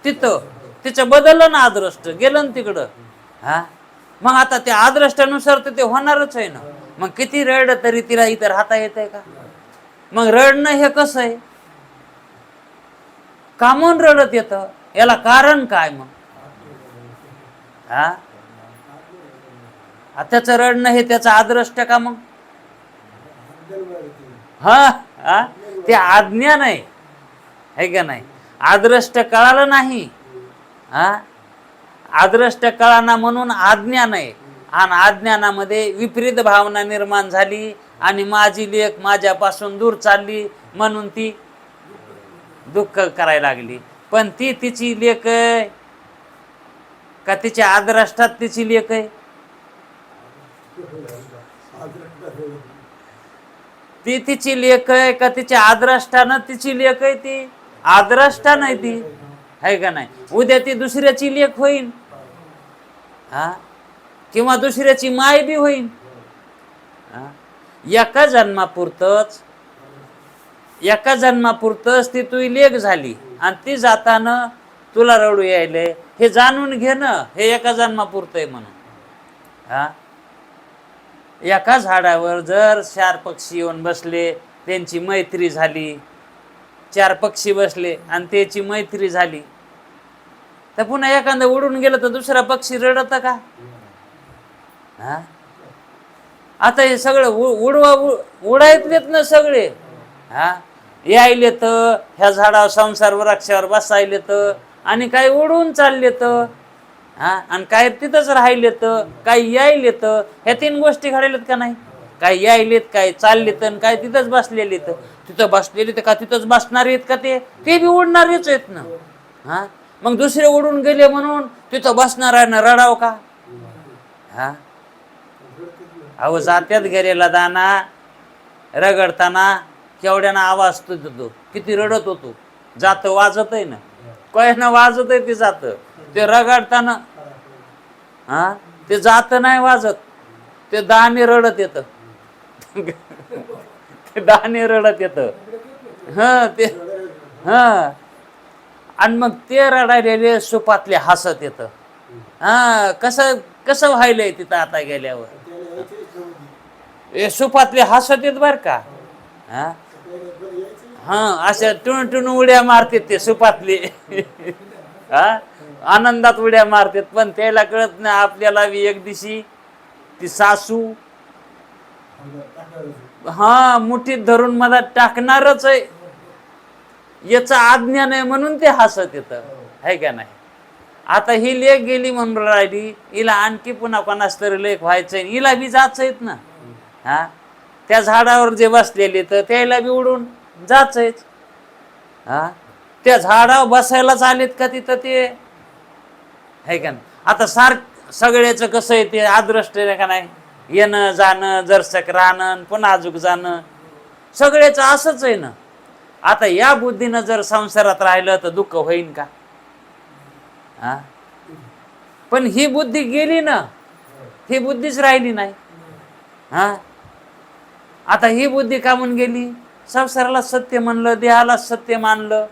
तिथं, तिचं बदललं ना, आदरष्ट गेलं ना तिकडं. हा, मग आता त्या आदरष्टानुसार तर ते होणारच आहे ना. मग किती रड तरी तिला इथं राहता येत आहे का? मग रडणं हे कसं आहे? कामून रडत येतं, याला कारण काय? मग हा, त्याचं रडणं हे त्याचं आदरष्ट का? मग हा, ते आज्ञा नाही, है का नाही? आदरष्ट कळालं नाही, हा, आदरष्ट कळाना म्हणून आज्ञा नाही, आणि अज्ञानामध्ये विपरीत भावना निर्माण झाली आणि माझी लेक माझ्यापासून दूर चालली म्हणून ती दुःख करायला लागली. पण ती तिची लेक आहे का तिच्या आदराष्टात तिची लेक आहे? ती तिची लेक आहे का तिच्या आदराष्टानं तिची लेक आहे? ती आदराष्टा नाही ती, है का नाही? उद्या ती दुसऱ्याची लेक होईल, हा, किंवा दुसऱ्याची माय बी होईल. एका जन्मापुरतच ती तुझी लेक झाली आणि ती जाताना तुला रडू यायले, हे जाणून घे ना, हे एका जन्मापुरतं आहे म्हणून. हा, एका झाडावर जर 4 पक्षी येऊन बसले, त्यांची मैत्री झाली, 4 पक्षी बसले आणि त्याची मैत्री झाली, तर पुन्हा एखादं उडून गेलं तर दुसरा पक्षी रडत का? हा, आता हे सगळं उडायतलेत ना सगळे. हा, यायले तर ह्या झाडावर संसार वृक्षावर बसायले तर, आणि काही उडून चालले तर, हा, आणि काही तिथंच राहिले तर, काही यायले तर. ह्या 3 गोष्टी घडलेत का नाही? काही यायलेत, काही चाललेत, आणि काही तिथंच बसलेले तर. तिथं बसलेले तर का तिथंच बसणार आहेत का? ते बी उडणारच आहेत ना. हा, मग दुसरे उडून गेले म्हणून तिथं बसणार आहे ना रडाव का? हा, अहो जात्यात गेलेला दाना रगडताना केवढ्याना आवाज तो किती रडत होतो. जात वाजत आहे ना, कळ्यानं वाजत आहे ते जात. ते रगडताना हा, ते जात नाही वाजत, ते दाणे रडत येत. ते दाणे रडत येत. हा, ते हा, आणि मग ते रडायलेले सुपातले हसत येत. हा, कसं व्हायलंय तिथं आता गेल्यावर? सुपातले हसत येत बर का. हा, हा, अशा टुण उड्या मारतात ते सुपातले. हा, आनंदात उड्या मारतात. पण त्याला कळत नाही आपल्याला एक दिवशी ती सासू हा मुठीत धरून मला टाकणारच आहे, याचा आज्ञा नाही म्हणून ते हसत येत, है का नाही? आता ही लेख गेली म्हणून राहिली, हिला आणखी पुन्हा कोणास तरी लेख व्हायचंय, हिला बी जायचंयत ना. हा, त्या झाडावर जे बसलेले तर त्याला बी उडून जायचंयच. हा, त्या झाडावर बसायलाच आलेत का तिथं ते आहे का नाही. आता सगळ्याचं कसं आहे ते अदृष्ट आहे का नाही, येणं जाणं, जरसक राहणं, पुन्हा अजूक जाणं, सगळ्याचं असंच आहे ना. आता या बुद्धीनं जर संसारात राहिलं तर दुःख होईन का? हा, पण ही बुद्धी गेली ना, ही बुद्धीच राहिली नाही. हा, आता ही बुद्धी का म्हणून गेली? संसाराला सत्य म्हणलं, देहाला सत्य मानलं,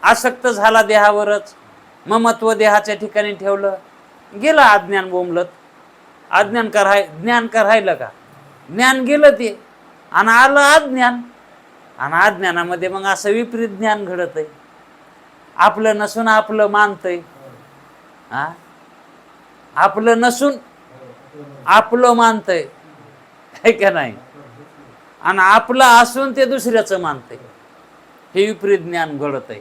आसक्त झाला देहावरच, ममत्व देहाच्या ठिकाणी ठेवलं, गेलं अज्ञान बोंबलत. ज्ञान का राहिलं का? ज्ञान गेलं ते, आणि आलं अज्ञान. आणि अज्ञानामध्ये मग असं विपरीत ज्ञान घडत आहे, आपलं नसून आपलं मानतय. हा, आपलं नसून आपलं मानतय, है का नाही, आणि आपलं असून ते दुसऱ्याचं मानतय. हे विपरीत ज्ञान घडत आहे.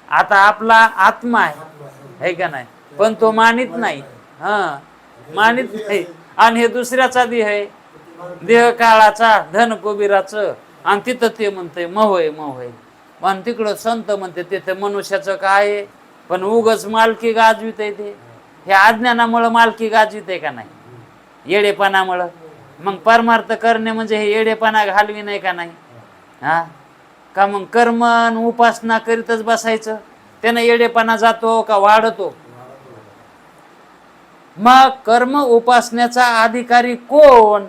आता आपला आत्मा आहे का नाही, पण तो मानित नाही. हा, मानित नाही. आणि हे दुसऱ्याचा देह आहे, देह काळाचा, धन कुबीराचं, आणि तिथं ते म्हणतंय महोय महोय. पण तिकडं संत म्हणते तिथे मनुष्याचं काय आहे, पण उगच मालकी गाजवित आहे ते. हे अज्ञानामुळं मालकी गाजवित आहे का नाही, येडेपणामुळं. मग परमार्थ करणे म्हणजे हे येडेपणा घालवी नाही का नाही. हा, का मग कर्म उपासना करीतच बसायचं, त्यानं येडेपणा जातो का वाढतो? मग कर्म उपासनेचा अधिकारी कोण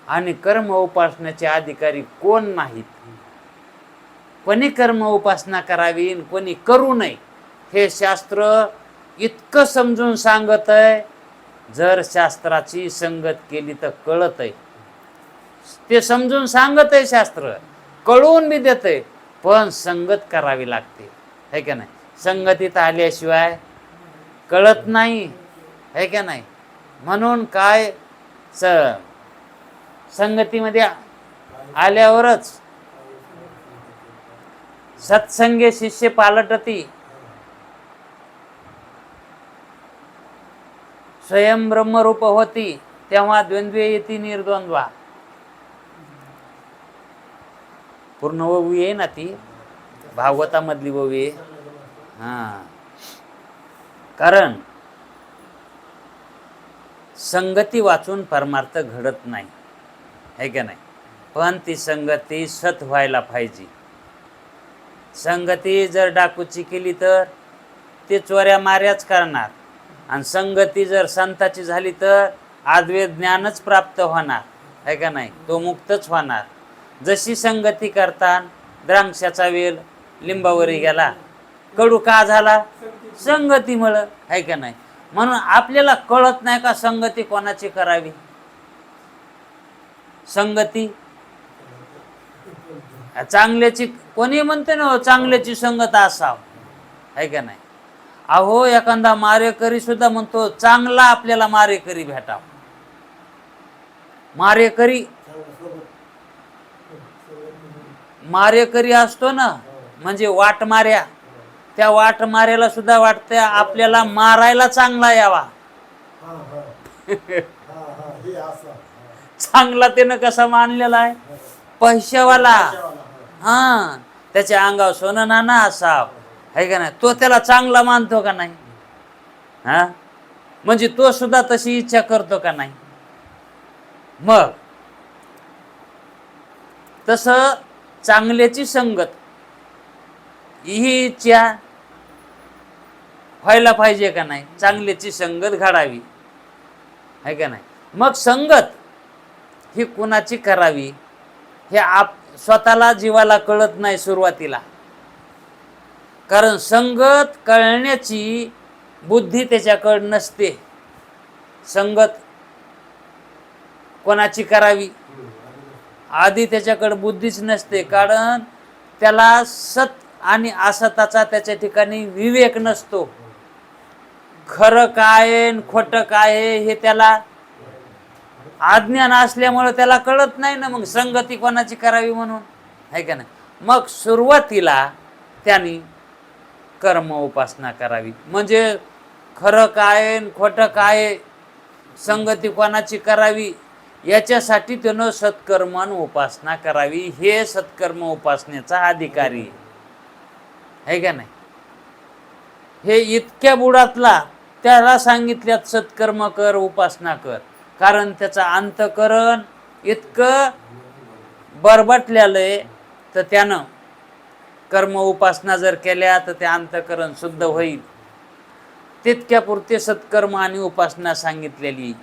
आणि कर्म उपासनेचे अधिकारी कोण नाहीत? कोणी कर्म उपासना करावी, कोणी करू नये, हे शास्त्र इतकं समजून सांगत आहे. जर शास्त्राची संगत केली तर कळत आहे. ते समजून सांगत आहे शास्त्र, कळवून बी देत आहे, पण संगत करावी लागते, है का नाही. संगतीत आल्याशिवाय कळत नाही, है का नाही. म्हणून काय संगतीमध्ये आल्यावरच सत्संगे शिष्य पालटती, स्वयं ब्रह्मरूप होती, तेव्हा द्वंद्वे येती निर्द्वंद्वा. पूर्ण ओवी आहे ना ती, भागवतामधली ओवी आहे. हा, कारण संगती वाचून परमार्थ घडत नाही, है का नाही. पण ती संगती सत व्हायला पाहिजे. संगती जर डाकूची केली तर ते चोऱ्या माऱ्याच करणार, आणि संगती जर संताची झाली तर अद्वैत ज्ञानच प्राप्त होणार, है का नाही, तो मुक्तच होणार. जशी संगती करता द्राक्षाचा वेल लिंबावरी गेला, कडू का झाला? संगतीमुळं, है का नाही. म्हणून आपल्याला कळत नाही का संगती कोणाची करावी. संगती चांगल्याची, कोणी म्हणते ना चांगल्याची संगत असाव, है का नाही. अहो एखादा मारेकरी सुद्धा म्हणतो चांगला आपल्याला मारेकरी भेटाव. मारेकरी असतो ना, म्हणजे वाट मार्या, त्या वाट मार्याला सुद्धा वाटतं आपल्याला मारायला चांगला यावा. चांगला त्यानं कसा मानलेला आहे, पैशावाला. हा, त्याच्या अंगावर सोनं नाना असाव, है का नाही, तो त्याला चांगला मानतो का नाही. हा, म्हणजे तो सुद्धा तशी इच्छा करतो का नाही. मग तस चांगल्याची संगत ही इच्छा व्हायला पाहिजे का नाही, चांगल्याची संगत घडावी, है का नाही. मग संगत ही कुणाची करावी हे स्वतःला जीवाला कळत नाही सुरुवातीला. कारण संगत कळण्याची बुद्धी त्याच्याकडे नसते. संगत कोणाची करावी आधी त्याच्याकडे बुद्धीच नसते, कारण त्याला सत आणि असताचा त्याच्या ठिकाणी विवेक नसतो. खरं काय खोटं काय हे त्याला अज्ञान असल्यामुळे त्याला कळत नाही ना. मग संगती कोणाची करावी म्हणून, है का नाही. मग सुरुवातीला त्यांनी कर्म उपासना करावी. म्हणजे खरं काय आणि खोटं काय, संगती कोणाची करावी, याच्यासाठी त्यानं सत्कर्म आणि उपासना करावी. हे सत्कर्म उपासनेचा अधिकारी आहे का नाही. हे इतक्या बुडातला त्याला सांगितल्यात सत्कर्म कर, उपासना कर. कारण त्याचं अंतकरण इतकं बरबटलेलं आहे, तर त्यानं कर्म उपासना जर केल्या तर ते अंतकरण शुद्ध होईल. तितक्यापुरते सत्कर्म आणि उपासना सांगितलेली.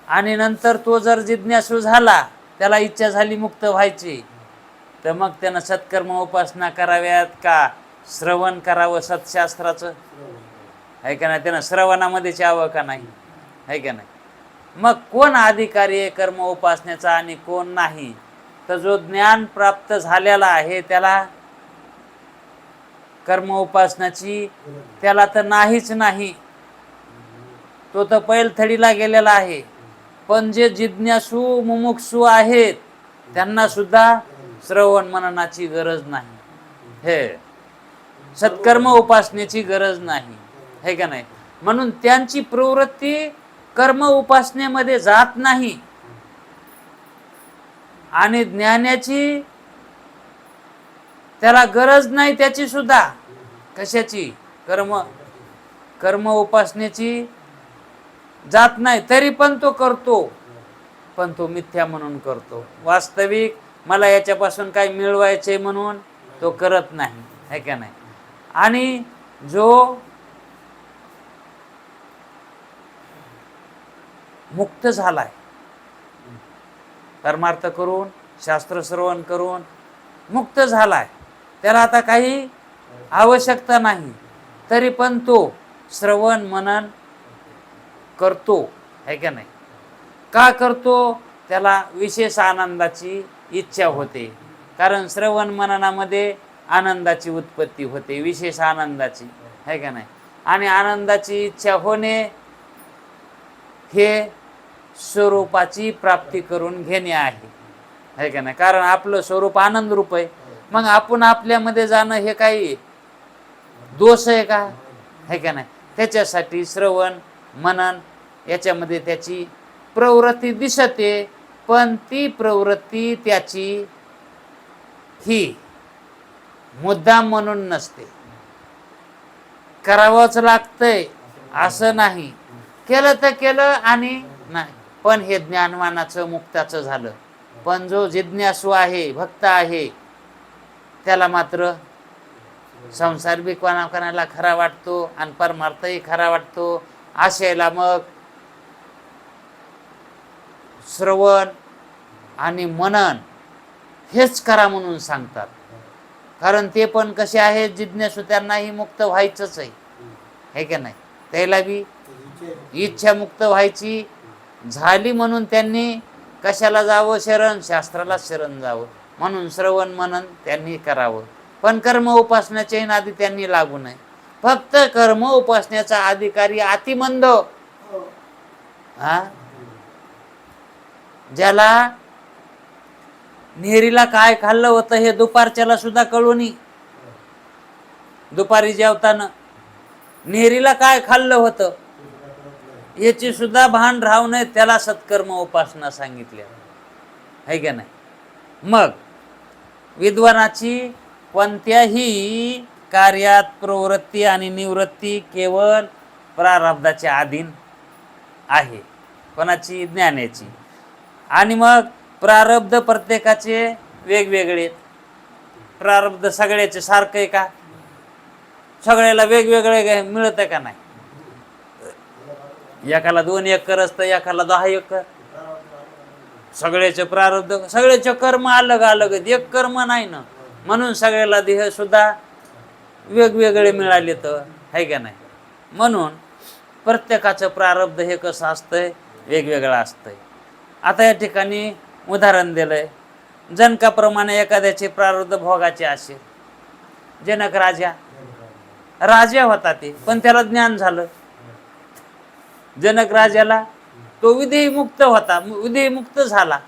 आणि नंतर तो जर जिज्ञासू झाला, त्याला इच्छा झाली मुक्त व्हायची, तर मग त्यानं सत्कर्म उपासना कराव्यात का श्रवण करावं सत्शास्त्राचं, आहे का नाही. त्यानं श्रवणामध्येच यावं का नाही, आहे का नाही. मग कोण अधिकारी आहे कर्म उपासनेचा आणि कोण नाही, तर जो ज्ञान प्राप्त झालेला आहे त्याला कर्म उपासनाची त्याला तर नाहीच नाही, तो तर पैलथडीला गेलेला आहे. पण जे जिज्ञासू मुमुक्षू आहेत त्यांना सुद्धा श्रवण मननाची गरज नाही, हे सत्कर्म उपासनेची गरज नाही, है का नाही. म्हणून त्यांची प्रवृत्ती कर्म उपासनेमध्ये जात नाही. आणि ज्ञानाची त्याला गरज नाही, त्याची सुद्धा कशाची, कर्म उपासनेची जात नाही. तरी पण तो करतो, पण तो मिथ्या म्हणून करतो. वास्तविक मला याच्यापासून काही मिळवायचे म्हणून तो करत नाही, है का नाही. आणि जो मुक्त झालाय, परमार्थ करून शास्त्र श्रवण करून मुक्त झालाय, त्याला आता काही आवश्यकता नाही, तरी पण तो श्रवण मनन करतो, है का नाही. का करतो, त्याला विशेष आनंदाची इच्छा होते. कारण श्रवण मननामध्ये आनंदाची उत्पत्ती होते, विशेष आनंदाची, है का नाही. आणि आनंदाची इच्छा होणे हे स्वरूपाची प्राप्ती करून घेणे आहे, है का नाही. कारण आपलं स्वरूप आनंद रूप आहे. मग आपण आपल्यामध्ये जाणं हे काही दोष आहे का, है का नाही. त्याच्यासाठी श्रवण मनन याच्यामध्ये त्याची प्रवृत्ती दिसते, पण ती प्रवृत्ती त्याची ही मुद्दाम म्हणून नसते. करावंच लागतंय असं नाही, केलं तर केलं आणि नाही. पण हे ज्ञानवानाचं मुक्ताचं झालं. पण जो जिज्ञासू आहे, भक्त आहे, त्याला मात्र संसार बी कोणाला खरा वाटतो आणि परमार्थही खरा वाटतो. अशाला मग श्रवण आणि मनन हेच करा म्हणून सांगतात. कारण ते पण कसे आहेत, जिज्ञासू, त्यांनाही मुक्त व्हायचंच आहे, है का नाही. त्याला बी इच्छा मुक्त व्हायची झाली म्हणून त्यांनी कशाला जावं, शरण शास्त्राला शरण जावं. म्हणून श्रवण मनन त्यांनी करावं. पण कर्म उपासनेच्या नादी त्यांनी लागू नये. फक्त कर्म उपासनेचा अधिकारी अतिमंद, ज्याला नेहरीला काय खाल्लं होतं हे दुपारच्याला सुद्धा कळून, दुपारी जेवताना नेहरीला काय खाल्लं होतं याची सुद्धा भान राहू नये, त्याला सत्कर्म उपासना सांगितल्या, है का नाही. मग विद्वानाची कोणत्याही कार्यात प्रवृत्ती आणि निवृत्ती केवळ प्रारब्धाच्या अधीन आहे, कोणाची, ज्ञानाची. आणि मग प्रारब्ध प्रत्येकाचे वेगवेगळे. प्रारब्ध सगळ्याचे सारखं आहे का, सगळ्याला वेगवेगळे मिळतं का नाही. एकाला 2 एकर असतं, एकाला 10 एकर. सगळ्याचे प्रारब्ध, सगळ्याचे कर्म अलग अलग आहेत, एक कर्म नाही ना. म्हणून सगळ्याला देह सुद्धा वेगवेगळे मिळाले तर, है का नाही. म्हणून प्रत्येकाचं प्रारब्ध हे कसं असतंय, वेगवेगळं असतंय. आता या ठिकाणी उदाहरण दिलंय. जनकाप्रमाणे एखाद्याचे प्रारब्ध भोगाचे असे. जनक राजा होता ते, पण त्याला ज्ञान झालं. जनक राजाला तो विधेय मुक्त होता, विधेय मुक्त झाला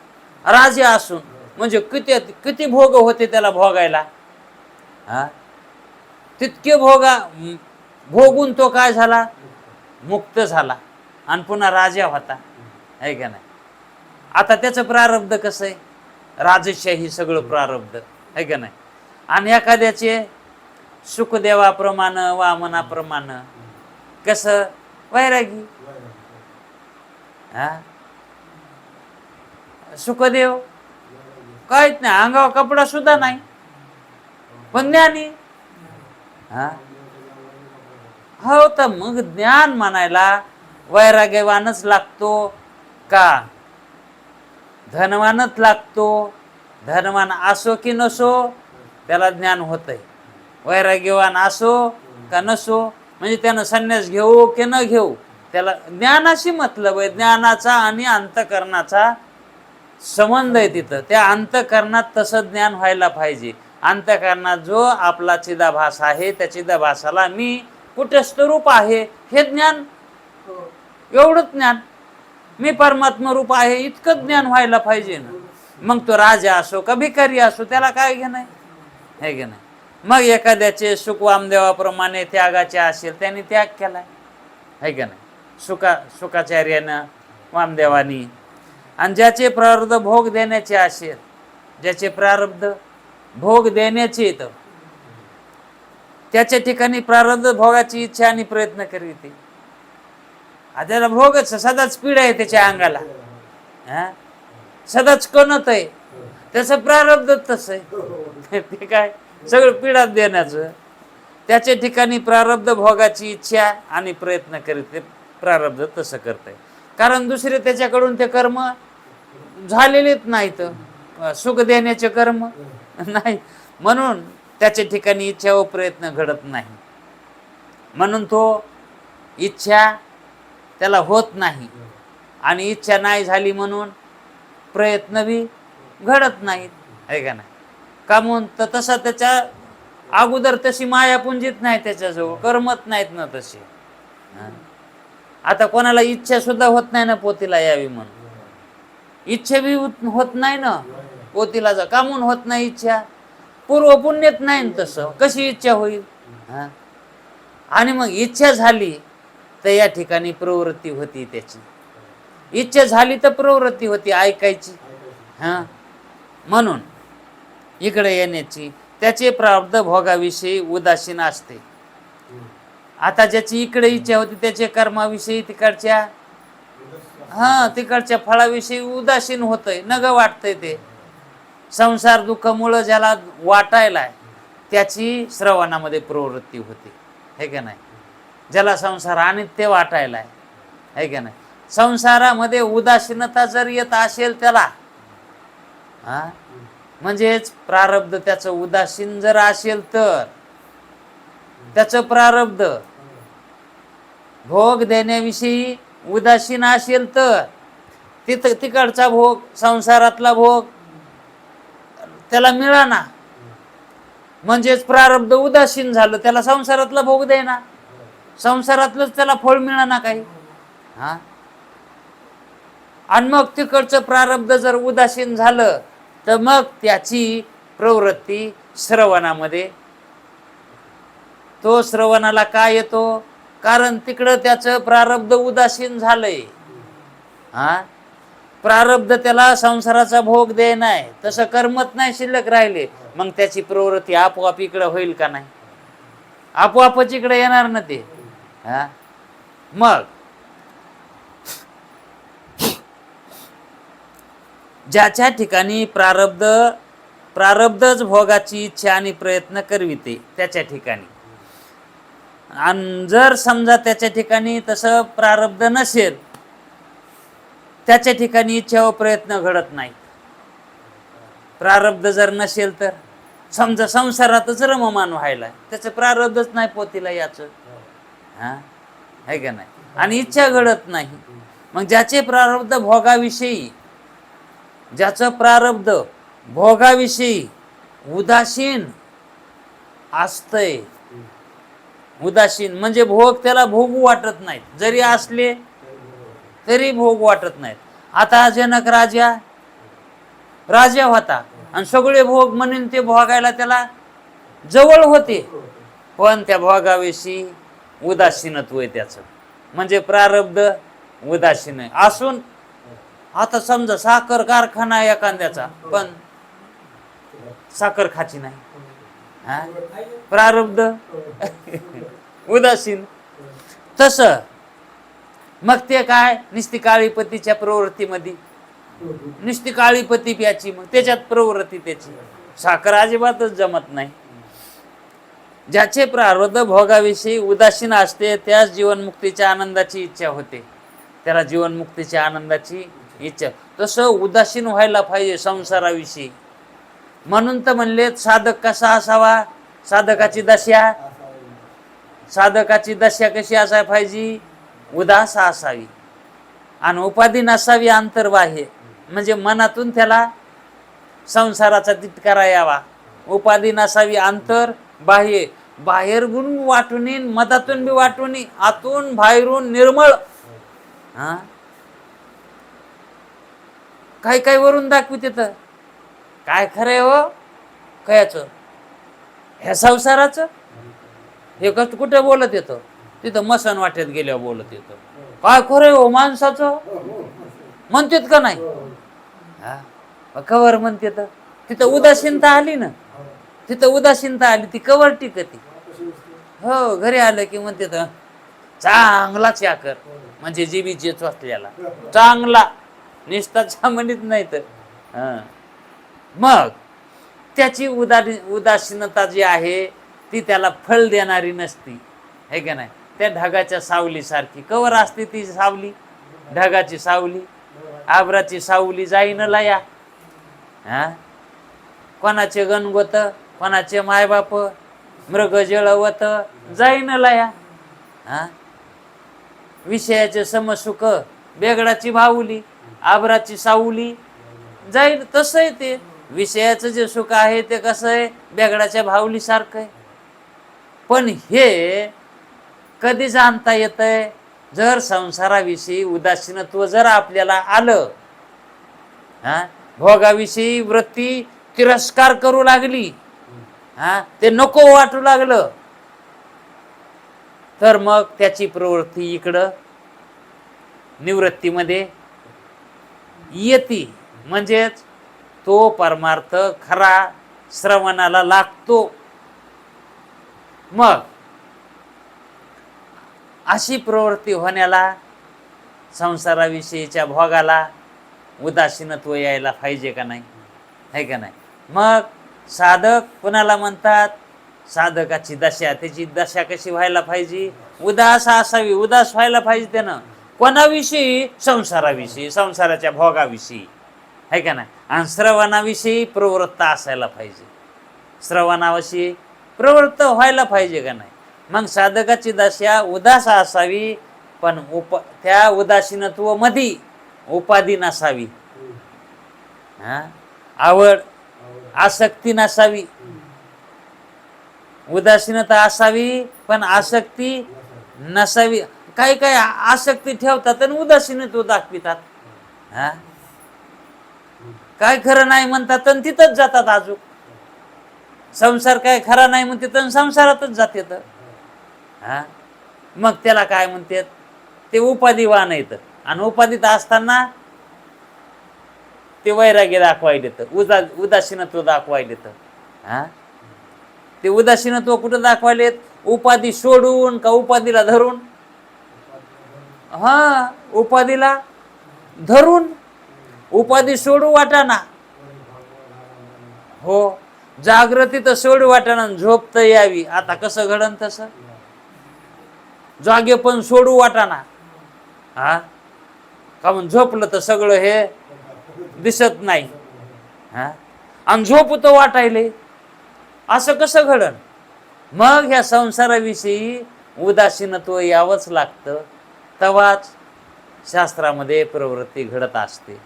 राजा असून. म्हणजे किती भोग होते त्याला भोगायला. तितके भोगून तो काय झाला, मुक्त झाला आणि पुन्हा राजा होता, आहे का नाही. आता त्याचं प्रारब्ध कसं आहे, राजशाही सगळं प्रारब्ध, आहे का नाही. आणि एखाद्याचे सुखदेवाप्रमाणे वामनाप्रमाणे कसं वैरागी. हा, सुखदेव काहीच नाही, अंगावर कपडा सुद्धा नाही, पण ज्ञानी. हा, हो, तर मग ज्ञान म्हणायला वैराग्यवानच लागतो का धनवानच लागतो. धनवान असो की नसो त्याला ज्ञान होतंय, वैराग्यवान असो का नसो, म्हणजे त्यानं संन्यास घेऊ की न घेऊ त्याला ज्ञानाशी मतलब आहे. ज्ञानाचा आणि अंतःकरणाचा संबंध आहे तिथं. त्या अंतःकरणात तसं ज्ञान व्हायला पाहिजे. अंतःकरणात जो आपला चिदाभास आहे त्या चिदाभासाला मी कुटस्थ रूप आहे हे ज्ञान, एवढंच ज्ञान, मी परमात्मा रूप आहे इतकं ज्ञान व्हायला पाहिजे ना. मग तो राजा असो का भिकारी असो त्याला काय घेणं आहे की नाही. मग एखाद्याचे सुख वामदेवाप्रमाणे त्यागाचे असेल त्याने त्याग केलाय, आहे का नाही, सुखाचार्यानं वामदेवानी. आणि ज्याचे प्रारब्ध भोग देण्याचे असेल, ज्याचे प्रारब्ध भोग देण्याचे येतं त्याच्या ठिकाणी प्रारब्ध भोगाची इच्छा आणि प्रयत्न करीत. त्याला भोगच सदाच पीड आहे त्याच्या अंगाला, सदाच कणत आहे, त्याचं प्रारब्ध तसं आहे. ते काय सगळं पीडा देण्याचं, त्याच्या ठिकाणी प्रारब्ध भोगाची इच्छा आणि प्रयत्न करीत प्रारब्ध तसं करतंय. कारण दुसरे त्याच्याकडून ते कर्म झालेलेच नाहीत, सुख देण्याचे कर्म नाही, म्हणून त्याच्या ठिकाणी इच्छा व प्रयत्न घडत नाही. म्हणून तो इच्छा त्याला होत नाही आणि इच्छा नाही झाली म्हणून प्रयत्न बी घडत नाहीत, आहे का नाही. का म्हणून तर तसा त्याच्या अगोदर तशी मायापुंजीत नाही त्याच्याजवळ, कर्मत नाहीत ना तशी. आता कोणाला इच्छा सुद्धा होत नाही ना पोतीला यावी म्हणून, इच्छा बी होत नाही ना पोतीला जा. का म्हणून होत नाही इच्छा, पूर्व पुण्यत नाही तसं, कशी इच्छा होईल. आणि मग इच्छा झाली तर या ठिकाणी प्रवृत्ती होती त्याची, इच्छा झाली तर प्रवृत्ती होती ऐकायची. म्हणून इकडे येण्याची त्याचे प्रारब्ध भोगाविषयी उदासीन असते. आता ज्याची इकडे इच्छा होती त्याच्या कर्माविषयी तिकडच्या तिकडच्या फळाविषयी उदासीन होतंय, नग वाटतंय. ते संसार दुःखामुळं ज्याला वाटायला त्याची श्रवणामध्ये प्रवृत्ती होते, हे का नाही. ज्याला संसार अनित्य वाटायला आहे का नाही, संसारामध्ये उदासीनता जर येत असेल त्याला, म्हणजेच प्रारब्ध त्याचं उदासीन जर असेल तर, त्याचं प्रारब्ध भोग देण्याविषयी उदासीन असेल तर तिकडचा भोग, संसारातला भोग त्याला मिळाना, म्हणजेच प्रारब्ध उदासीन झालं, त्याला संसारातला भोग देना, संसारातलंच त्याला फळ मिळाना काही. आणि मग तिकडचं प्रारब्ध जर उदासीन झालं तर मग त्याची प्रवृत्ती श्रवणामध्ये, तो श्रवणाला काय येतो, कारण तिकडं त्याचं प्रारब्ध उदासीन झालंय. प्रारब्ध त्याला संसाराचा भोग दे नाही, तसं कर्मत नाही शिल्लक राहिले, मग त्याची प्रवृत्ती आपोआप इकडं होईल का नाही, आपोआपच इकडे येणार ना ते. मग ज्याच्या ठिकाणी प्रारब्धच भोगाची इच्छा आणि प्रयत्न करविते त्याच्या ठिकाणी, आणि जर समजा त्याच्या ठिकाणी तसं प्रारब्ध नसेल, त्याच्या ठिकाणी इच्छा व प्रयत्न घडत नाही. प्रारब्ध जर नसेल तर समजा संसारातच रममान व्हायला, त्याचं प्रारब्धच नाही पोतीला याचं, आहे का नाही, आणि इच्छा घडत नाही. मग ज्याचे प्रारब्ध भोगाविषयी, ज्याचं प्रारब्ध भोगाविषयी उदासीन असतंय, उदासीन म्हणजे भोग त्याला भोगू वाटत नाहीत, जरी असले तरी भोग वाटत नाहीत. आता जनक राजा होता आणि सगळे भोग म्हणून ते भोगायला त्याला जवळ होते, पण त्या भोगाविषयी उदासीनत्व आहे त्याचं. म्हणजे प्रारब्ध उदासीन आहे असून, आता समजा साखर कारखाना आहे एखाद्याचा, पण साखर खाची नाही, हा प्रारब्ध उदासीन. तस मग ते काय, नुसती काळीपतीच्या प्रवृत्तीमध्ये नुसती काळीपती प्याची, मग त्याच्यात प्रवृत्ती त्याची. साखर अजिबातच जमत नाही. ज्याचे प्रारब्ध भोगाविषयी उदासीन असते त्यास जीवनमुक्तीच्या आनंदाची इच्छा होते, त्याला जीवनमुक्तीच्या आनंदाची इच्छा. तसं उदासीन व्हायला पाहिजे संसाराविषयी. म्हणून तर म्हणले साधक कसा असावा, साधकाची दशा, साधकाची दशा कशी असायला पाहिजे, उदास असावी आणि उपाधी नसावी अंतर्बाह्य. म्हणजे मनातून त्याला संसाराचा तिटकारा यावा. उपाधी नसावी अंतर बाह्य, बाहेर गुण वाटून मधातून बी वाटून, आतून बाहेरून निर्मळ. हा काय काय वरून दाखवित येत, काय खरंय हो कयाचं, ह्या संसाराचं. हे कुठे बोलत येतं, तिथं मसन वाट्यात गेल्यावर बोलत येतं. काय खरंय हो माणसाचं, म्हणतेत का नाही, हा कवर म्हणते. तिथं उदासीनता आली ना, तिथं उदासीनता आली, ती कवर टिकती. हो घरी आलं की म्हणते तर चांगलाच याकर, म्हणजे जीबीचे चोचल्याला चांगला, निष्ठाचा म्हणत नाही तर. मग त्याची उदासीनता जी आहे ती त्याला फळ देणारी नसती, है का नाही. त्या ढगाच्या सावली सारखी कवर असते ती सावली, ढगाची सावली, आबराची सावली जाईन लया. हा कोणाचे गणगोत, कोणाचे मायबाप, मृग जळवत जाईन लया. हा विषयाचे समसुख, बेगडाची भावली, आबराची सावली जाईल. तसं आहे ते विषयाचं जे सुख आहे ते कसं आहे, बेगडाच्या भावली सारखं आहे. पण हे कधी जाणता येतंय, जर संसाराविषयी उदासीनत्व जर आपल्याला आलं, हा भोगाविषयी वृत्ती तिरस्कार करू लागली, हा ते नको वाटू लागलं, तर मग त्याची प्रवृत्ती इकडं निवृत्तीमध्ये येते. म्हणजेच तो परमार्थ खरा श्रवणाला लागतो. मग अशी प्रवृत्ती होण्याला, संसाराविषयीच्या भोगाला उदासीनत्व यायला पाहिजे का नाही, है का नाही. मग साधक कुणाला म्हणतात, साधकाची दशा, त्याची दशा कशी व्हायला पाहिजे, उदास असावी. उदास व्हायला पाहिजे त्यानं कोणाविषयी, संसाराविषयी, संसाराच्या भोगाविषयी, है का नाही. आणि श्रवणाविषयी प्रवृत्त असायला पाहिजे, श्रवणाविषयी प्रवृत्त व्हायला पाहिजे का नाही. मग साधकाची दशा उदास असावी, पण त्या उदासीनत्व मध्ये उपाधी नसावी, हा आवड आसक्ती नसावी. उदासीनता असावी पण आसक्ती नसावी. काही काही आसक्ती ठेवतात आणि उदासीनत्व दाखवितात. हा काय खरं नाही म्हणतात आणि तिथंच जातात. अजून संसार काय खरा नाही म्हणते तर संसारातच जाते. हा मग त्याला काय म्हणतात, ते उपाधिवान येत. आणि उपाधीत असताना ते वैराग्य दाखवायला येतं, उदासीनत्व दाखवायला येतं. हा ते उदासीनत्व कुठं दाखवायला येत, उपाधी सोडून का उपाधीला धरून. हा उपाधीला धरून, उपाधी सोडू वाटाना. हो जागृती तर सोडू वाटाना, झोप तर यावी. आता कसं घडन तसं, जागे पण सोडू वाटाना. हा का म्हणून झोपलं तर सगळं हे दिसत नाही. हा आणि झोप तर वाटायले, असं कसं घडन. मग ह्या संसाराविषयी उदासीनत्व यावंच लागतं, तेव्हाच शास्त्रामध्ये प्रवृत्ती घडत असते.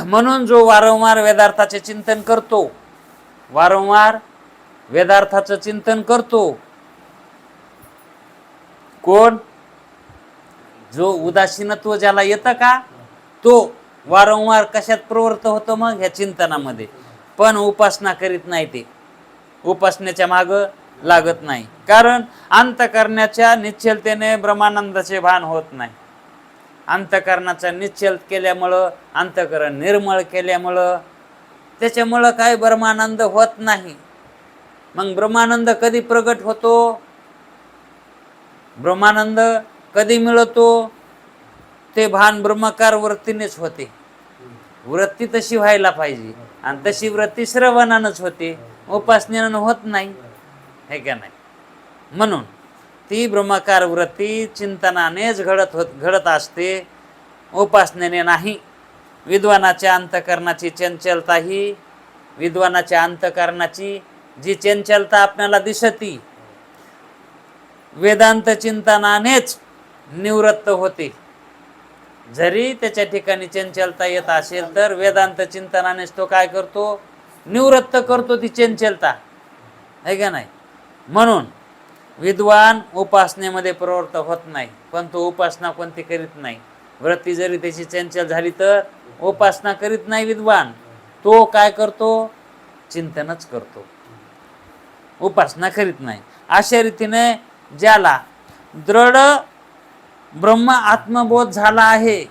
म्हणून जो वारंवार वेदार्थाचे चिंतन करतो, वारंवार वेदार्थाचं चिंतन करतो, कोण, जो उदासीनत्व ज्याला येतं का, तो वारंवार कशात प्रवृत्त होतो, मग ह्या चिंतनामध्ये. पण उपासना करीत नाही ते, उपासनेच्या माग लागत नाही. कारण अंतःकरणाच्या निश्चलतेने ब्रह्मानंदाचे भान होत नाही. अंतःकरणाचा निश्चल केल्यामुळं, अंतःकरण निर्मळ केल्यामुळं, त्याच्यामुळं काय ब्रह्मानंद होत नाही. मग ब्रह्मानंद कधी प्रगट होतो? ब्रह्मानंद कधी मिळतो? ते भान ब्रह्मकार वृत्तीनेच होते. वृत्ती तशी व्हायला पाहिजे, आणि तशी वृत्ती श्रवणानच होते, उपासनेनं होत नाही, हे का नाही? म्हणून ती ब्रह्मकार वृत्ती चिंतनानेच घडत असते, उपासनेने नाही. विद्वानाच्या अंतःकरणाची चंचलता ही, विद्वानाच्या अंतःकरणाची जी चंचलता आपल्याला दिसती, वेदांत चिंतनानेच निवृत्त होते. जरी त्याच्या ठिकाणी चंचलता येत असेल तर वेदांत चिंतनानेच तो काय करतो? निवृत्त करतो ती चंचलता, आहे का नाही? म्हणून विद्वान उपासनेमध्ये प्रवृत्त होत नाही, पण तो उपासना कोणती करीत नाही. वृत्ती जरी त्याची चंचल झाली तर उपासना करीत नाही विद्वान. तो काय करतो? चिंतनच करतो, उपासना करीत नाही. अशा रीतीने ज्याला दृढ ब्रह्म आत्मबोध झाला आहे,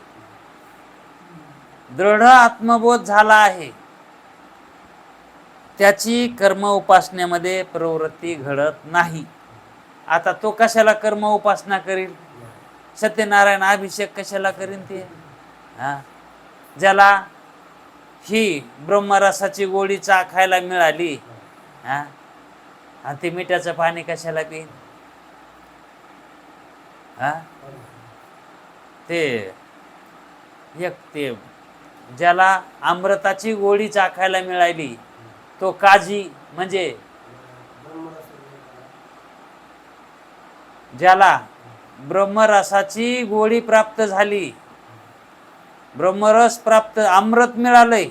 दृढ आत्मबोध झाला आहे, त्याची कर्म उपासनेमध्ये प्रवृत्ती घडत नाही. आता तो कशाला कर्म उपासना करील? सत्यनारायण अभिषेक कशाला करीन ते? ज्याला ही ब्रह्मरसाची गोडी चाखायला मिळाली, आणि ते मिठाचं पाणी कशाला पिईन? ते ज्याला अमृताची गोडी चाखायला मिळाली, तो काजी म्हणजे ज्याला ब्रह्मरसाची गोडी प्राप्त झाली, ब्रह्मरस प्राप्त, अमृत मिळालंय,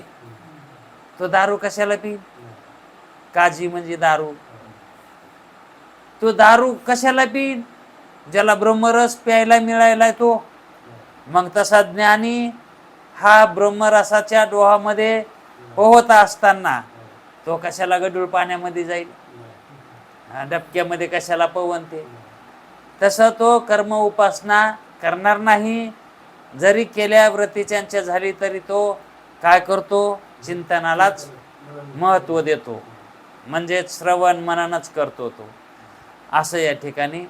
तो दारू कशाला पिईन? काजी म्हणजे दारू. तो दारू कशाला पिईन? ज्याला ब्रह्मरस प्यायला मिळालाय तो. मग तसा ज्ञानी हा ब्रह्मरसाच्या डोहामध्ये पोहत असताना तो कशाला गढूळ पाण्यामध्ये जाईल? डबक्यामध्ये कशाला पवनते? तसं तो कर्म उपासना करणार नाही. जरी केल्या वृत्ती चंचल झाली तरी तो काय करतो? चिंतनालाच महत्व देतो, म्हणजे श्रवण मननच करतो तो. असं या ठिकाणी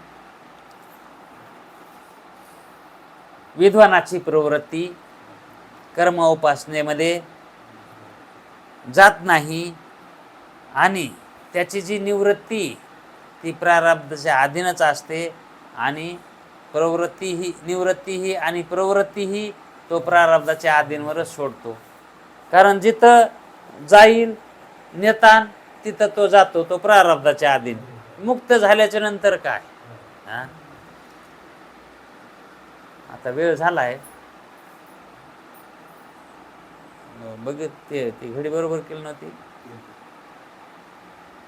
विद्वानाची प्रवृत्ती कर्म उपासनेमध्ये जात नाही, आणि त्याची जी निवृत्ती ती प्रारब्धाच्या अधीनच असते, आणि निवृत्ती ही आणि प्रवृत्ती ही तो प्रारब्धाच्या अधीनवरच सोडतो. कारण जिथं जाईल नेतान तिथं तो जातो, तो प्रारब्धाच्या अधीन. मुक्त झाल्याच्या नंतर काय? आता वेळ झालाय, बघित ते घडी बरोबर केली नव्हती.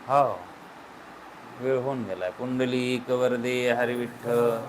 हो, वेळ होऊन गेलाय. पुंडलिक वरदे हरी विठ्ठल.